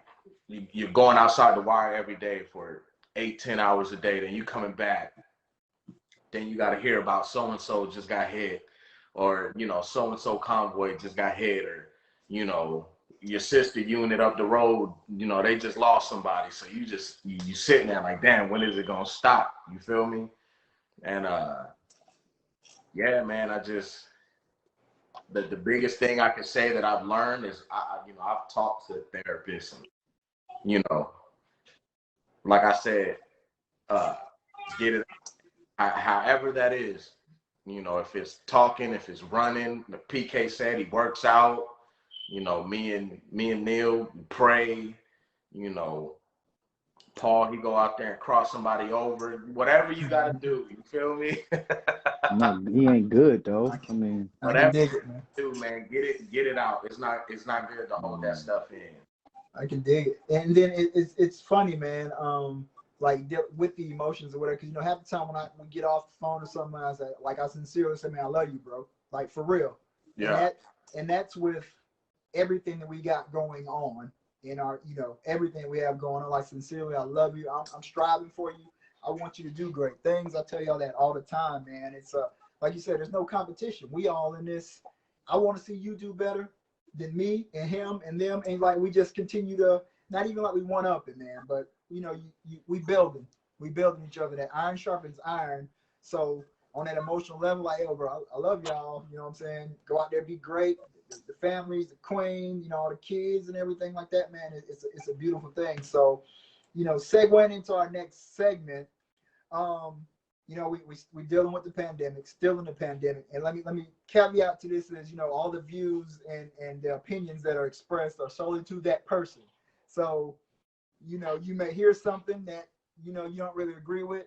You're going outside the wire every day for 8, 10 hours a day. Then you coming back. Then you got to hear about so and so just got hit, or you know, so and so convoy just got hit, or you know, your sister unit up the road, you know, they just lost somebody. So you sitting there like, damn, when is it gonna stop? You feel me? And yeah, man, the biggest thing I can say that I've learned is you know, I've talked to therapists, and you know, like I said, uh, get it however that is. You know, if it's talking, if it's running, the PK said he works out. You know, me and Neil pray. You know, Paul, he go out there and cross somebody over. Whatever you got to do, you feel me? No, he ain't good though. I mean, I can Whatever dig it, man. you do, man, get it out. It's not good to hold that stuff in. I can dig it. And then it's funny, man. Like with the emotions or whatever, because you know, half the time when we get off the phone or something, I say, like, I sincerely say, man, I love you, bro. Like, for real. Yeah. And that's with everything that we got going on in our, you know, everything we have going on. Like, sincerely, I love you. I'm striving for you. I want you to do great things. I tell y'all that all the time, man. It's like you said, there's no competition. We all in this. I want to see you do better than me and him and them, and like we just continue to, not even like we one up it, man, but you know, we building each other. That iron sharpens iron. So on that emotional level, like, yo, bro, I love y'all. You know what I'm saying? Go out there, be great. The families, the queen, you know, all the kids and everything like that, man. It's a beautiful thing. So, you know, segueing into our next segment, you know, we dealing with the pandemic, still in the pandemic, and let me caveat to this is, you know, all the views and the opinions that are expressed are solely to that person. So, you know, you may hear something that, you know, you don't really agree with.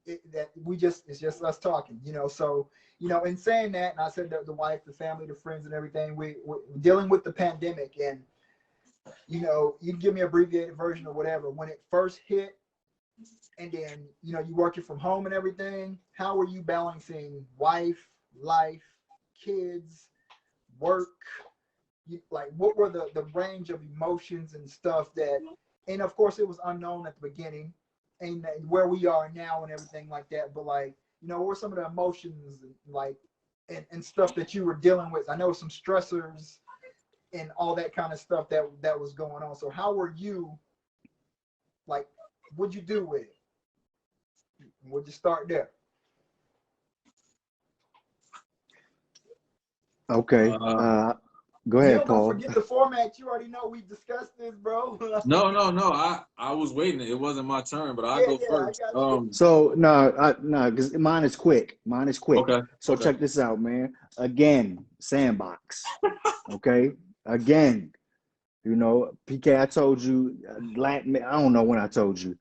It's just us talking, you know. So, you know, in saying that, and I said that the wife, the family, the friends, and everything, we're dealing with the pandemic, and you know, you give me an abbreviated version or whatever. When it first hit, and then, you know, you working from home and everything, how were you balancing wife, life, kids, work? Like, what were the range of emotions and stuff that, and of course it was unknown at the beginning, and where we are now and everything like that, but like, you know, what were some of the emotions like and stuff that you were dealing with? I know some stressors and all that kind of stuff that was going on. So how were you, like, what'd you do with it? Would you start there? Okay. Go ahead, Neil, don't Paul. forget the format. You already know we discussed this, bro. No. I was waiting. It wasn't my turn, but I'll Yeah, go yeah, first. I got you. So no, because mine is quick. Okay. So Okay. check this out, man. Again, sandbox. Okay. Again, you know, PK, I told you, I don't know when I told you.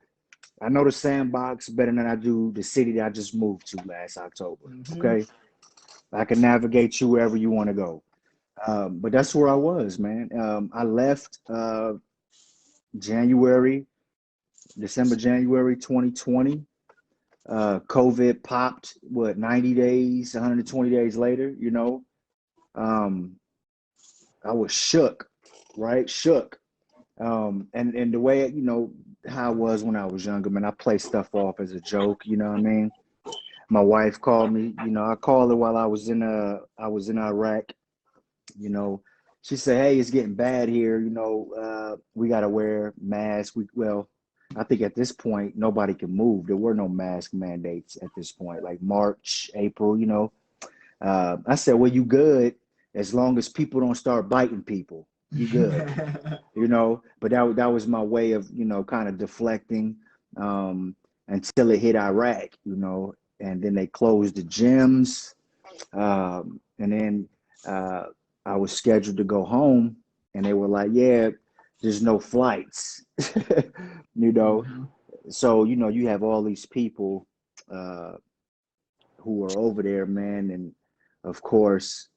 I know the sandbox better than I do the city that I just moved to last October. Okay. I can navigate you wherever you want to go. But that's where I was, man. I left December, January 2020. COVID popped, 90 days, 120 days later, you know. I was shook, right? Shook. And the way, you know, how I was when I was younger, man, I play stuff off as a joke, you know what I mean? My wife called me, you know, I called her while I was in Iraq, you know. She said, "Hey, it's getting bad here, you know, we gotta wear masks." I think at this point nobody can move. There were no mask mandates at this point, like March, April, you know. I said, "Well, you good as long as people don't start biting people. You good." You know, but that was my way of, you know, kind of deflecting until it hit Iraq, you know, and then they closed the gyms, and then I was scheduled to go home, and they were like, "Yeah, there's no flights," you know. So, you know, you have all these people who are over there, man, and of course,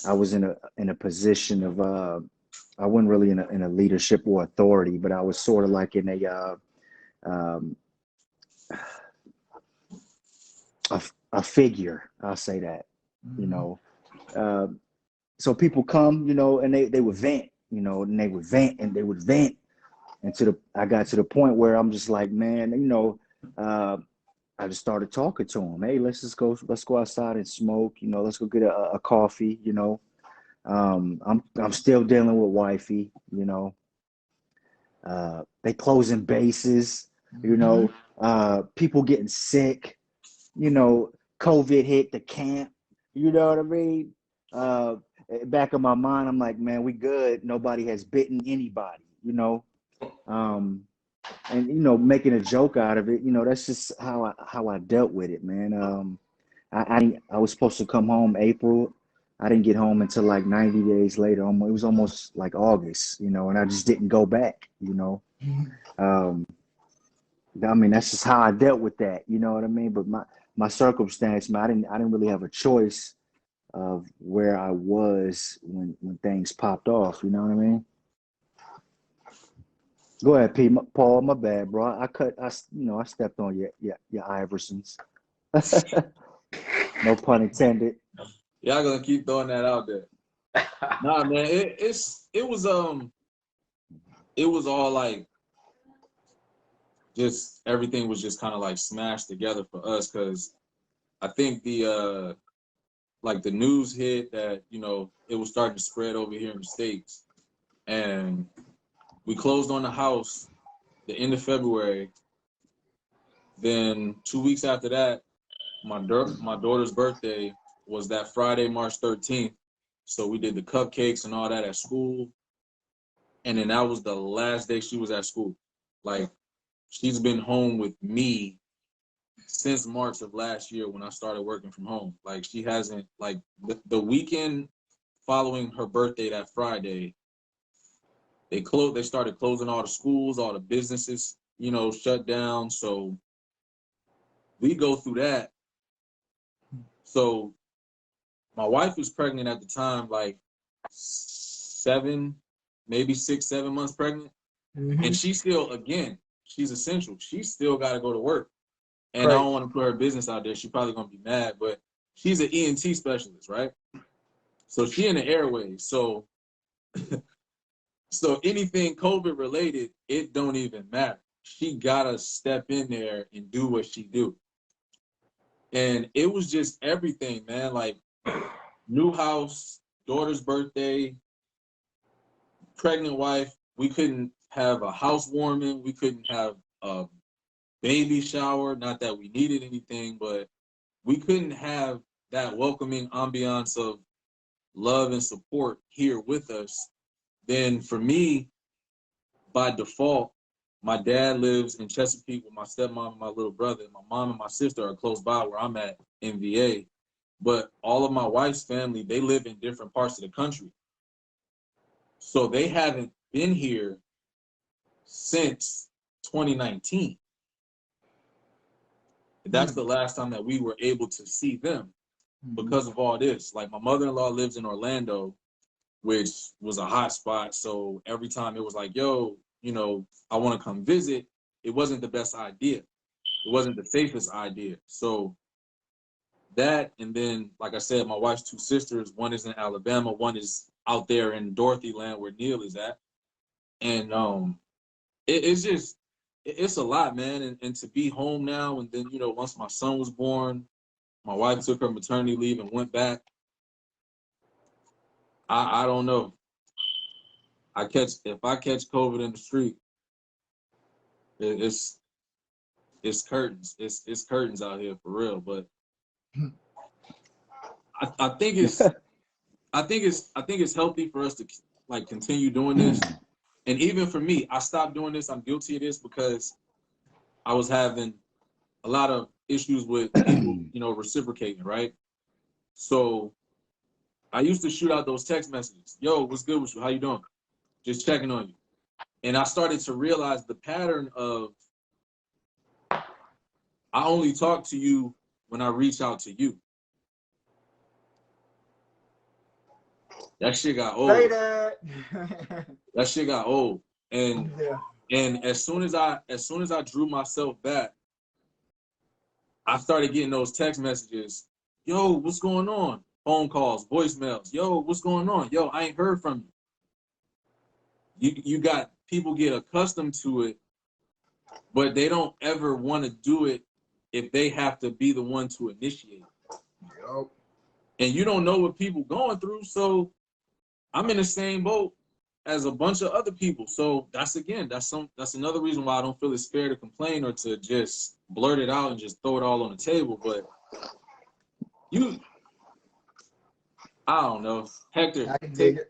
I was in a position of I wasn't really in a leadership or authority, but I was sort of like in um, a figure. I'll say that, you know. So people come, you know, and they would vent, you know, and they would vent and they would vent, and I got to the point where I'm just like, man, you know, I just started talking to them. Hey, let's go outside and smoke, you know, let's go get a coffee, you know. I'm still dealing with wifey, you know. They closing bases, you know, people getting sick, you know, COVID hit the camp, you know what I mean? Uh, Back in my mind, I'm like, man, we good. Nobody has bitten anybody, you know. And you know, making a joke out of it, you know, that's just how I dealt with it, man. I was supposed to come home April. I didn't get home until like 90 days later. It was almost like August, you know, and I just didn't go back, you know. Um, I mean, that's just how I dealt with that, you know what I mean? But my circumstance, man, I didn't really have a choice of where I was when things popped off, you know what I mean? Go ahead, Paul. My bad, bro. I stepped on your Iversons. No pun intended. Y'all gonna keep throwing that out there. Nah, man, it was all like, just everything was just kind of like smashed together for us, because I think the like the news hit that, you know, it was starting to spread over here in the States, and we closed on the house the end of February. Then 2 weeks after that, my daughter's birthday was that Friday, March 13th. So we did the cupcakes and all that at school. And then that was the last day she was at school. Like, she's been home with me since March of last year when I started working from home. Like, she hasn't, like, the weekend following her birthday, that Friday, they started closing all the schools, all the businesses, you know, shut down. So we go through that. So my wife was pregnant at the time, like 6, 7 months pregnant. And she still, again, she's essential. She still got to go to work. And I don't want to put her business out there. She's probably going to be mad, but she's an ENT specialist, right? So she in the airways. So, so anything COVID related, it don't even matter. She got to step in there and do what she do. And it was just everything, man. Like, new house, daughter's birthday, pregnant wife. We couldn't have a housewarming. We couldn't have a baby shower. Not that we needed anything, but we couldn't have that welcoming ambiance of love and support here with us. Then for me, by default, my dad lives in Chesapeake with my stepmom and my little brother. My mom and my sister are close by where I'm at in VA. But all of my wife's family, they live in different parts of the country. So they haven't been here since 2019. That's the last time that we were able to see them because of all this. Like, my mother-in-law lives in Orlando, which was a hot spot. So every time it was like, yo, you know, I want to come visit, it wasn't the best idea. It wasn't the safest idea. So that, and then, like I said, my wife's two sisters, one is in Alabama, one is out there in Dorothy land where Neil is at. And it's just, it's a lot, man. And to be home now, and then, you know, once my son was born, my wife took her maternity leave and went back. I don't know. If I catch COVID in the street, it's curtains. It's curtains out here for real. But I think it's healthy for us to, like, continue doing this. And even for me, I stopped doing this. I'm guilty of this because I was having a lot of issues with people, you know, reciprocating, right? So I used to shoot out those text messages. Yo, what's good with you? How you doing? Just checking on you. And I started to realize the pattern of, I only talk to you when I reach out to you. That shit got old. Say that. That shit got old. And as soon as I drew myself back, I started getting those text messages. Yo, what's going on? Phone calls, voicemails. Yo, what's going on? Yo, I ain't heard from you. You got people get accustomed to it, but they don't ever want to do it if they have to be the one to initiate. Yep. And you don't know what people going through, so I'm in the same boat as a bunch of other people. So that's another reason why I don't feel it's fair to complain or to just blurt it out and just throw it all on the table. But I don't know, Hector, take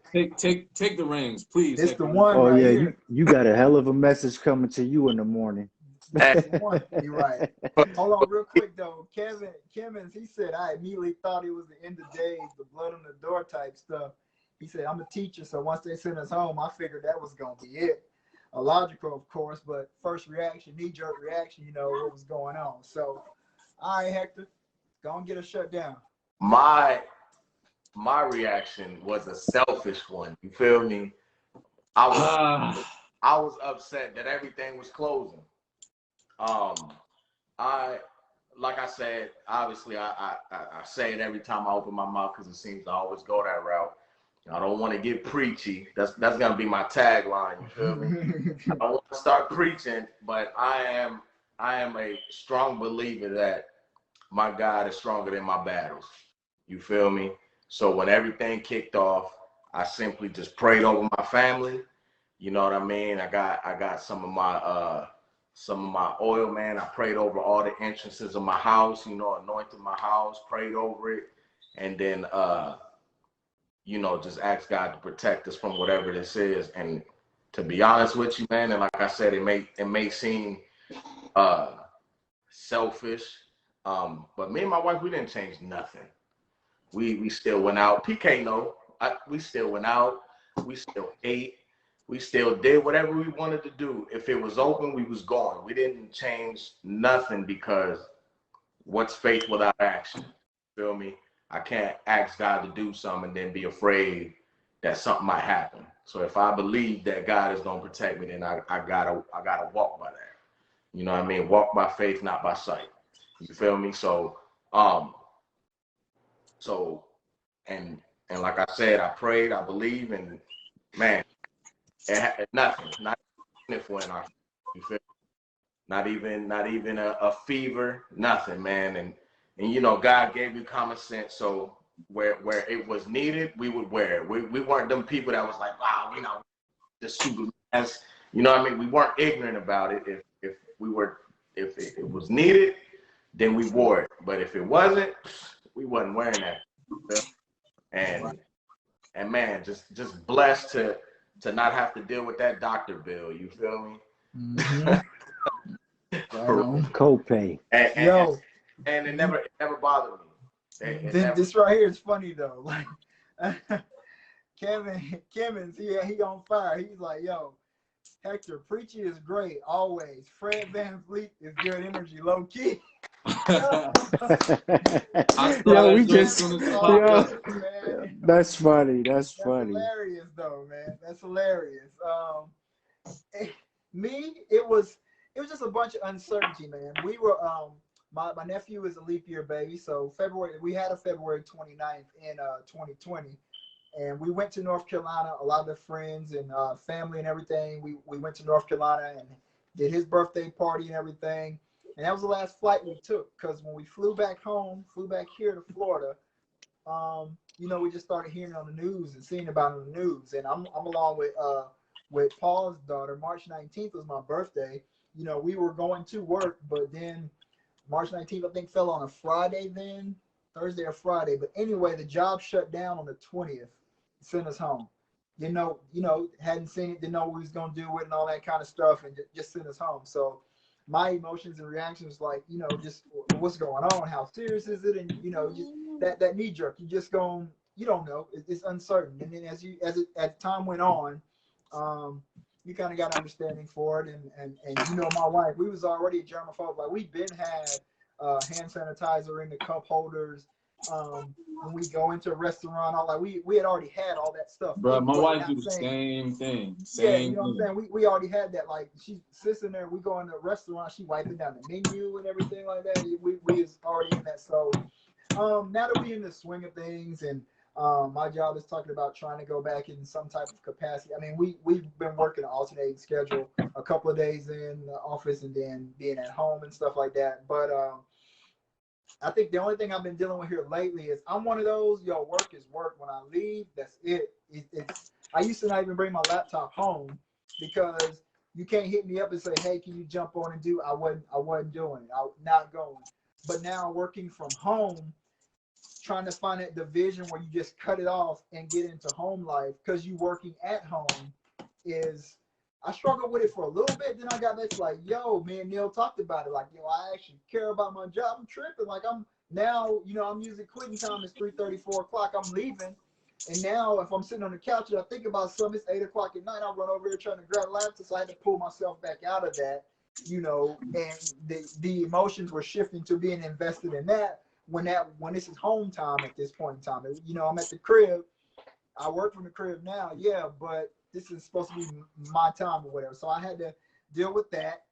the reins, please. It's Hector. the one. Oh right yeah, here. you got a hell of a message coming to you in the morning. You're right. Hold on real quick though. Kevin, he said, I immediately thought it was the end of days, the blood on the door type stuff. He said, I'm a teacher, so once they sent us home, I figured that was gonna be it. Illogical, of course, but first reaction, knee-jerk reaction, you know what was going on. So, all right, Hector, go and get us shut down. My reaction was a selfish one. You feel me? I was upset that everything was closing. Like I said, obviously I say it every time I open my mouth because it seems to always go that route. I don't want to get preachy. That's gonna be my tagline. You feel me? I don't want to start preaching, but I am a strong believer that my God is stronger than my battles. You feel me? So when everything kicked off, I simply just prayed over my family. You know what I mean? I got some of my some of my oil, man. I prayed over all the entrances of my house, you know, anointed my house, prayed over it, and then you know, just ask God to protect us from whatever this is. And to be honest with you, man, and like I said, it may seem selfish, but me and my wife, we didn't change nothing. We still went out. PK we still went out. We still ate. We still did whatever we wanted to do. If it was open, we was going. We didn't change nothing because what's faith without action? Feel me? I can't ask God to do something and then be afraid that something might happen. So if I believe that God is gonna protect me, then I gotta walk by that. You know what I mean? Walk by faith, not by sight. You feel me? So and like I said, I prayed, I believe, and man, it had nothing, not even if when I, you feel me? Not even a fever, nothing, man. And you know, God gave you common sense, so where it was needed, we would wear it. We weren't them people that was like, wow, you know, just super, as you know what I mean? We weren't ignorant about it. If it was needed, then we wore it. But if it wasn't, we wasn't wearing that. And man, just blessed to not have to deal with that doctor bill. You feel me? Mm-hmm. Copay. And it never bothered me. This right here is funny though. Like Kevin's he on fire. He's like, yo, Hector, preaching is great always. Fred Van Vliet is good energy, low key. That's funny. That's funny. Hilarious though, man. That's hilarious. It was just a bunch of uncertainty, man. We were my nephew is a leap year baby, so we had a February 29th in 2020. And we went to North Carolina, a lot of the friends and family and everything. We went to North Carolina and did his birthday party and everything. And that was the last flight we took, because when we flew back here to Florida, you know, we just started hearing on the news and seeing about it on the news. And I'm along with Paul's daughter. March 19th was my birthday. You know, we were going to work, but then March 19th, I think, fell on a Friday then, Thursday or Friday. But anyway, the job shut down on the 20th, sent us home. You know, hadn't seen it, didn't know what we was going to do with it and all that kind of stuff, and just sent us home. So my emotions and reactions, like, you know, just what's going on, how serious is it, and you know, just that knee jerk, you just going, you don't know, it's uncertain. And then as time went on, you kind of got understanding for it, and you know, my wife, we was already germaphobe. Like, we've been had hand sanitizer in the cup holders. When we go into a restaurant, all like we had already had all that stuff. Bro, my wife do the same thing. You know what I'm saying? We already had that. Like, she's sitting there, we go in the restaurant, she wiping down the menu and everything like that. We is already in that. So now that we in the swing of things, and my job is talking about trying to go back in some type of capacity. I mean, we've been working an alternating schedule, a couple of days in the office and then being at home and stuff like that. But I think the only thing I've been dealing with here lately is I'm one of those, yo, work is work. When I leave, that's it. I used to not even bring my laptop home because you can't hit me up and say, hey, can you jump on and do? I wasn't doing it. I was not going. But now working from home, trying to find that division where you just cut it off and get into home life, because you working at home I struggled with it for a little bit. Then I got back to like, yo, me and Neil talked about it. Like, yo, I actually care about my job. I'm tripping. Like, I'm now, you know, I'm usually quitting time is 3:30, 4 o'clock. I'm leaving. And now if I'm sitting on the couch and I think about something, it's 8 o'clock at night, I run over here trying to grab a laptop. So I had to pull myself back out of that, you know, and the emotions were shifting to being invested in that when this is home time at this point in time. You know, I'm at the crib. I work from the crib now, yeah, but this is supposed to be my time or whatever. So I had to deal with that.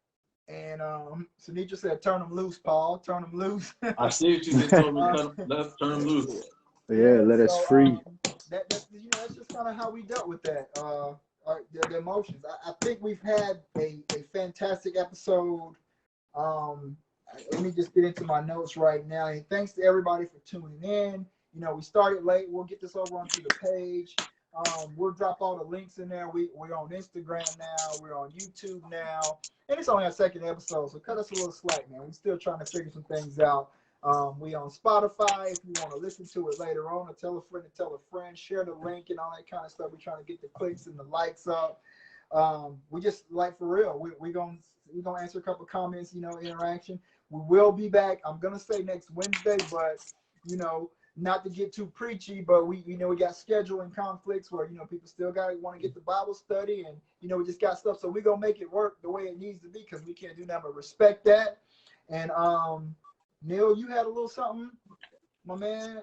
And Sunitra said, turn them loose, Paul. Turn them loose. I see what you just told me. Let's turn them loose. Yeah, let us free. That's you know, that's just kind of how we dealt with that. The emotions. I think we've had a fantastic episode. Let me just get into my notes right now. And thanks to everybody for tuning in. You know, we started late. We'll get this over onto the page. We'll drop all the links in there. We're on Instagram now. We're on YouTube now. And it's only our second episode, so cut us a little slack, man. We're still trying to figure some things out. We on Spotify if you want to listen to it later on, or tell a friend to tell a friend, share the link and all that kind of stuff. We're trying to get the clicks and the likes up. We just like for real. We're gonna answer a couple comments, interaction. We will be back. I'm gonna say next Wednesday, but not to get too preachy, but we got scheduling conflicts where people still want to get the Bible study, and we just got stuff. So we're gonna make it work the way it needs to be, because we can't do nothing but respect that. And Neil, you had a little something, my man.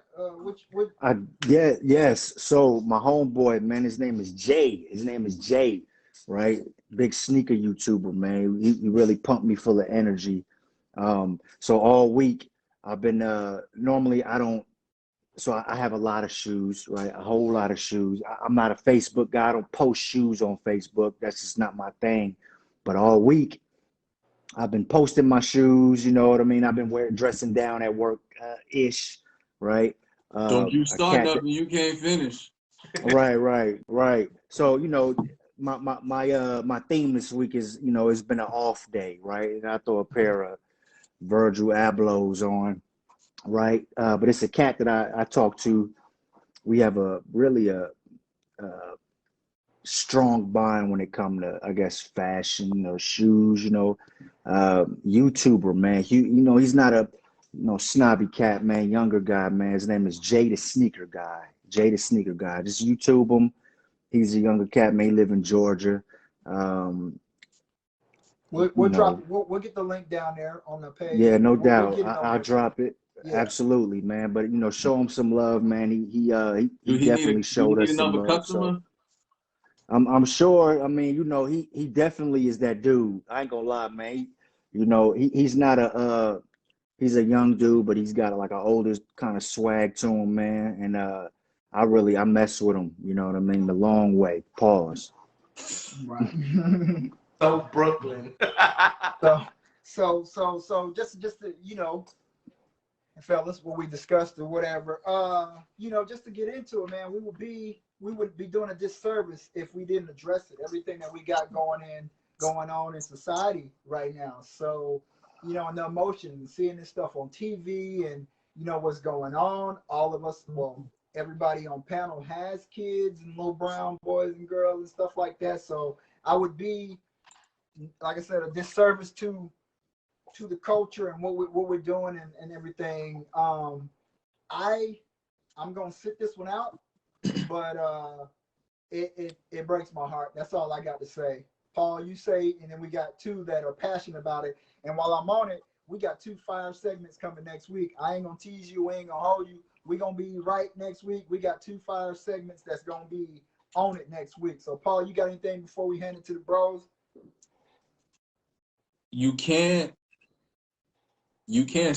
Yes. So my homeboy, man, his name is Jay. Right? Big sneaker YouTuber, man. He really pumped me full of energy. So all week I've been normally I don't. So I have a lot of shoes, right? A whole lot of shoes. I'm not a Facebook guy. I don't post shoes on Facebook. That's just not my thing. But all week, I've been posting my shoes. You know what I mean? I've been dressing down at work, ish, right? Don't you A start cat. nothing you can't finish. Right. So my theme this week is it's been an off day, right? And I throw a pair of Virgil Ablohs on. Right, but it's a cat that I talk to. We have a strong bond when it comes to, I guess, fashion or shoes. YouTuber, man. He's not a snobby cat, man. Younger guy, man. His name is Jay the Sneaker Guy. Just YouTube him. He's a younger cat, man. He live in Georgia. We'll drop. We'll get the link down there on the page. Yeah, no We'll doubt. get it I'll drop it. Yeah. Absolutely, man. But show him some love, man. He definitely showed us some love. Customer? So I'm sure. I mean, he definitely is that dude. I ain't gonna lie, man. He's not he's a young dude, but he's got like an older kind of swag to him, man. And I mess with him. You know what I mean? The long way. Pause. Right. So Brooklyn. So just to, fellas, what we discussed or whatever, just to get into it, man, we would be doing a disservice if we didn't address it. Everything that we got going on in society right now. So, and the emotion, seeing this stuff on TV and what's going on. All of us, well, everybody on panel has kids and little brown boys and girls and stuff like that. So I would be, like I said, a disservice to the culture and what we're doing and everything. I'm gonna sit this one out, but it breaks my heart. That's all I got to say. Paul, you say, and then we got two that are passionate about it. And while I'm on it, we got 2 fire segments coming next week. I ain't gonna tease you, we ain't gonna hold you. We're gonna be right next week. We got 2 fire segments that's gonna be on it next week. So Paul, you got anything before we hand it to the bros? You can't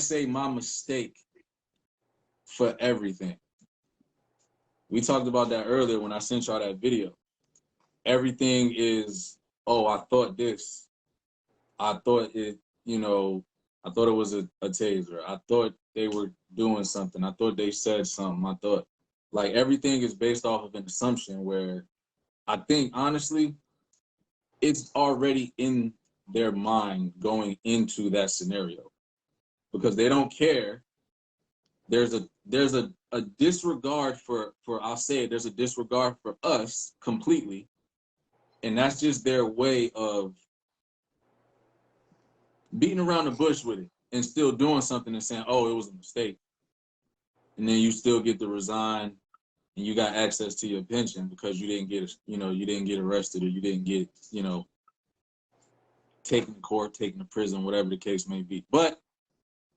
say my mistake for everything. We talked about that earlier when I sent y'all that video. Everything is, oh, I thought this. I thought it, I thought it was a taser. I thought they were doing something. I thought they said something. I thought, like, everything is based off of an assumption where I think, honestly, it's already in their mind going into that scenario because they don't care. There's a disregard for I'll say it, there's a disregard for us completely. And that's just their way of beating around the bush with it and still doing something and saying, oh, it was a mistake. And then you still get to resign and you got access to your pension because you didn't get, you didn't get arrested or you didn't get, taken to court, taken to prison, whatever the case may be. But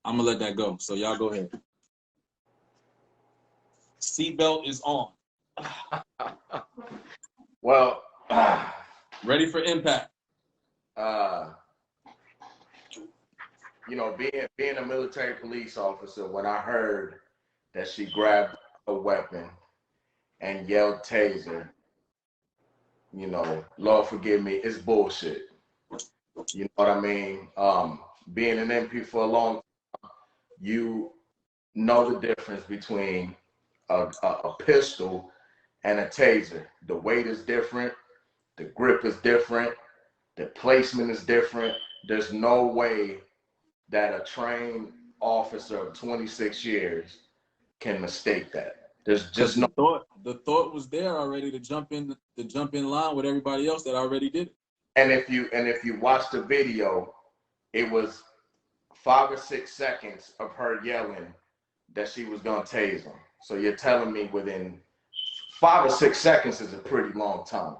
I'm gonna let that go. So y'all go ahead. Seatbelt is on. Well, ready for impact. Being a military police officer, when I heard that she grabbed a weapon and yelled taser, Lord forgive me, it's bullshit. You know what I mean? Being an MP for a long time, you know the difference between a pistol and a taser. The weight is different, the grip is different, the placement is different. There's no way that a trained officer of 26 years can mistake that. There's just no the thought was there already to jump in line with everybody else that already did it. And if you watch the video, it was 5 or 6 seconds of her yelling that she was gonna tase him. So you're telling me within 5 or 6 seconds is a pretty long time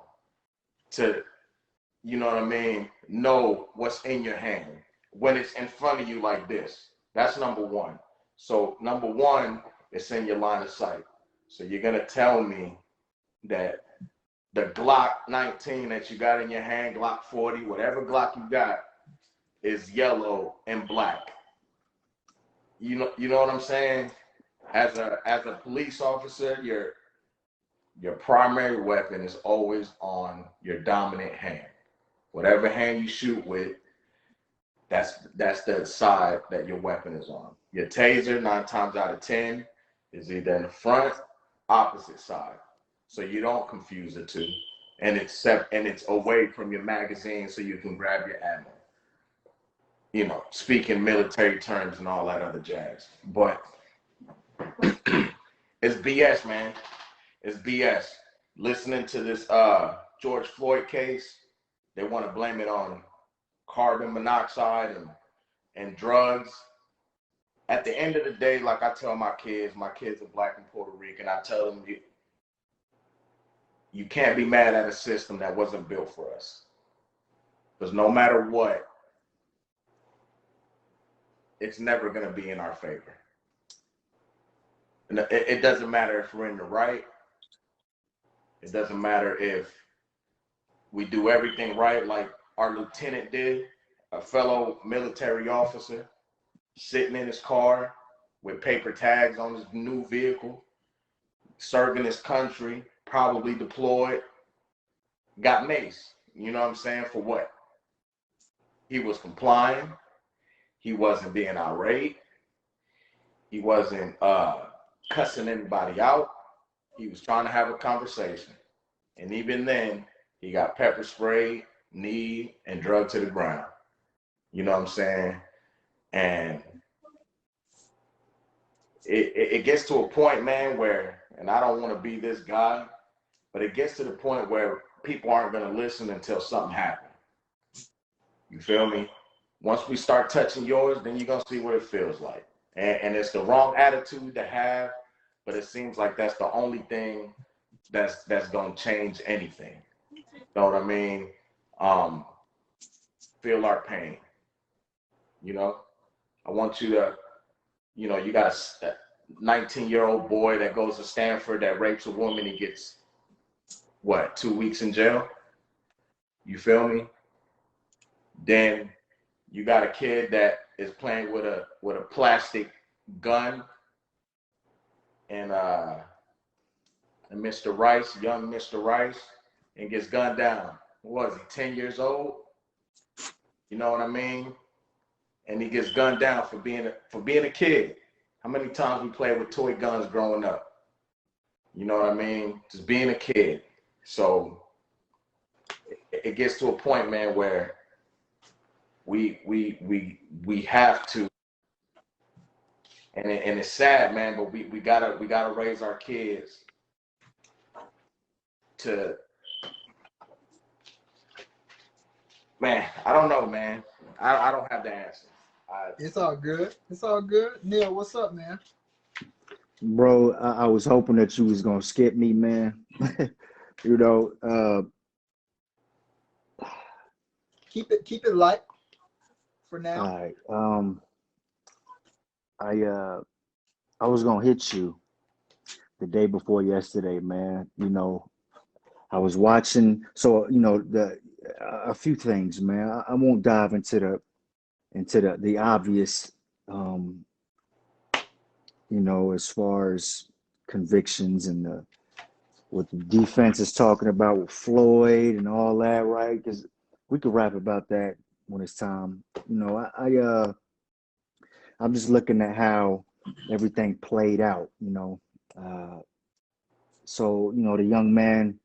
to, you know what I mean, know what's in your hand when it's in front of you like this. That's number one. So number one, it's in your line of sight. So you're gonna tell me that the Glock 19 that you got in your hand, Glock 40, whatever Glock you got, is yellow and black. You know what I'm saying? As a police officer, your primary weapon is always on your dominant hand. Whatever hand you shoot with, that's the side that your weapon is on. Your taser, 9 times out of 10, is either in the front, opposite side. So you don't confuse the two. And it's away from your magazine so you can grab your ammo. You know, speaking military terms and all that other jazz. But it's BS, man. It's BS. Listening to this George Floyd case, they want to blame it on carbon monoxide and drugs. At the end of the day, like I tell my kids are Black and Puerto Rican, I tell them you can't be mad at a system that wasn't built for us. Because no matter what, it's never going to be in our favor. And it doesn't matter if we're in the right. It doesn't matter if we do everything right like our lieutenant did, a fellow military officer, sitting in his car with paper tags on his new vehicle, serving his country, probably deployed, got maced. You know what I'm saying? For what? He was complying. He wasn't being irate. He wasn't cussing anybody out. He was trying to have a conversation. And even then, he got pepper sprayed, kneed, and drugged to the ground. You know what I'm saying? And it gets to a point, man, where, and I don't want to be this guy, but it gets to the point where people aren't going to listen until something happens. You feel me? Once we start touching yours, then you're going to see what it feels like. And it's the wrong attitude to have, but it seems like that's the only thing that's going to change anything. You know what I mean? Feel our pain. You know? I want you to, you know, you got a 19-year-old boy that goes to Stanford that rapes a woman, he gets, what, 2 weeks in jail? You feel me? Then you got a kid that is playing with a plastic gun and Mr. Rice, young Mr. Rice, and gets gunned down. What was he, 10 years old? You know what I mean? And he gets gunned down for being a kid. How many times we played with toy guns growing up? You know what I mean? Just being a kid. So it gets to a point, man, where we have to, and it's sad, man, but we gotta raise our kids to, man, I don't know, man. I don't have the answer. It's all good. It's all good. Neil, what's up, man? Bro, I was hoping that you was gonna skip me, man. You know, Keep it light for now. all right. I was gonna hit you the day before yesterday, man. You know, I was watching, so you know, a few things, man. I won't dive into the obvious, you know, as far as convictions and what the defense is talking about with Floyd and all that, right? Because we could rap about that when it's time. You know, I'm just looking at how everything played out. You know, So, the young man,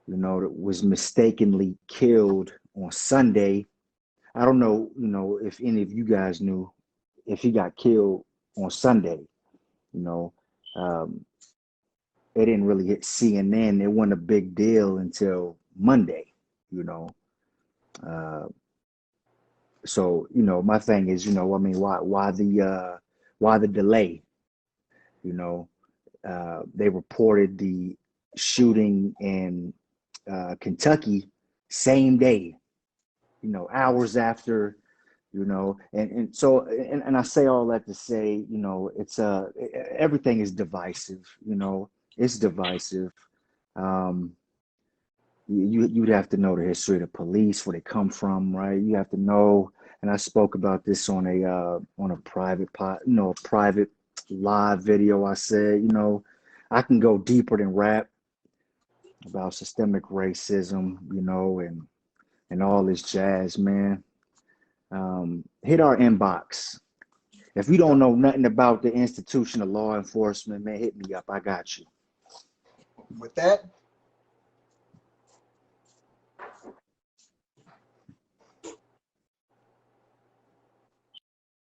that was mistakenly killed on Sunday. I don't know, if any of you guys knew if he got killed on Sunday. You know, um, it didn't really hit CNN. It wasn't a big deal until Monday. You know, uh, so my thing is, I mean, why the delay? You know, they reported the shooting in Kentucky same day. Hours after. And so and I say all that to say, it's everything is divisive. It's divisive. Um, you'd have to know the history of the police, where they come from, right? You have to know. And I spoke about this on a private a private live video. I said, I can go deeper than rap about systemic racism, and all this jazz, man. Hit our inbox. If you don't know nothing about the institution of law enforcement, man, hit me up. I got you. With that,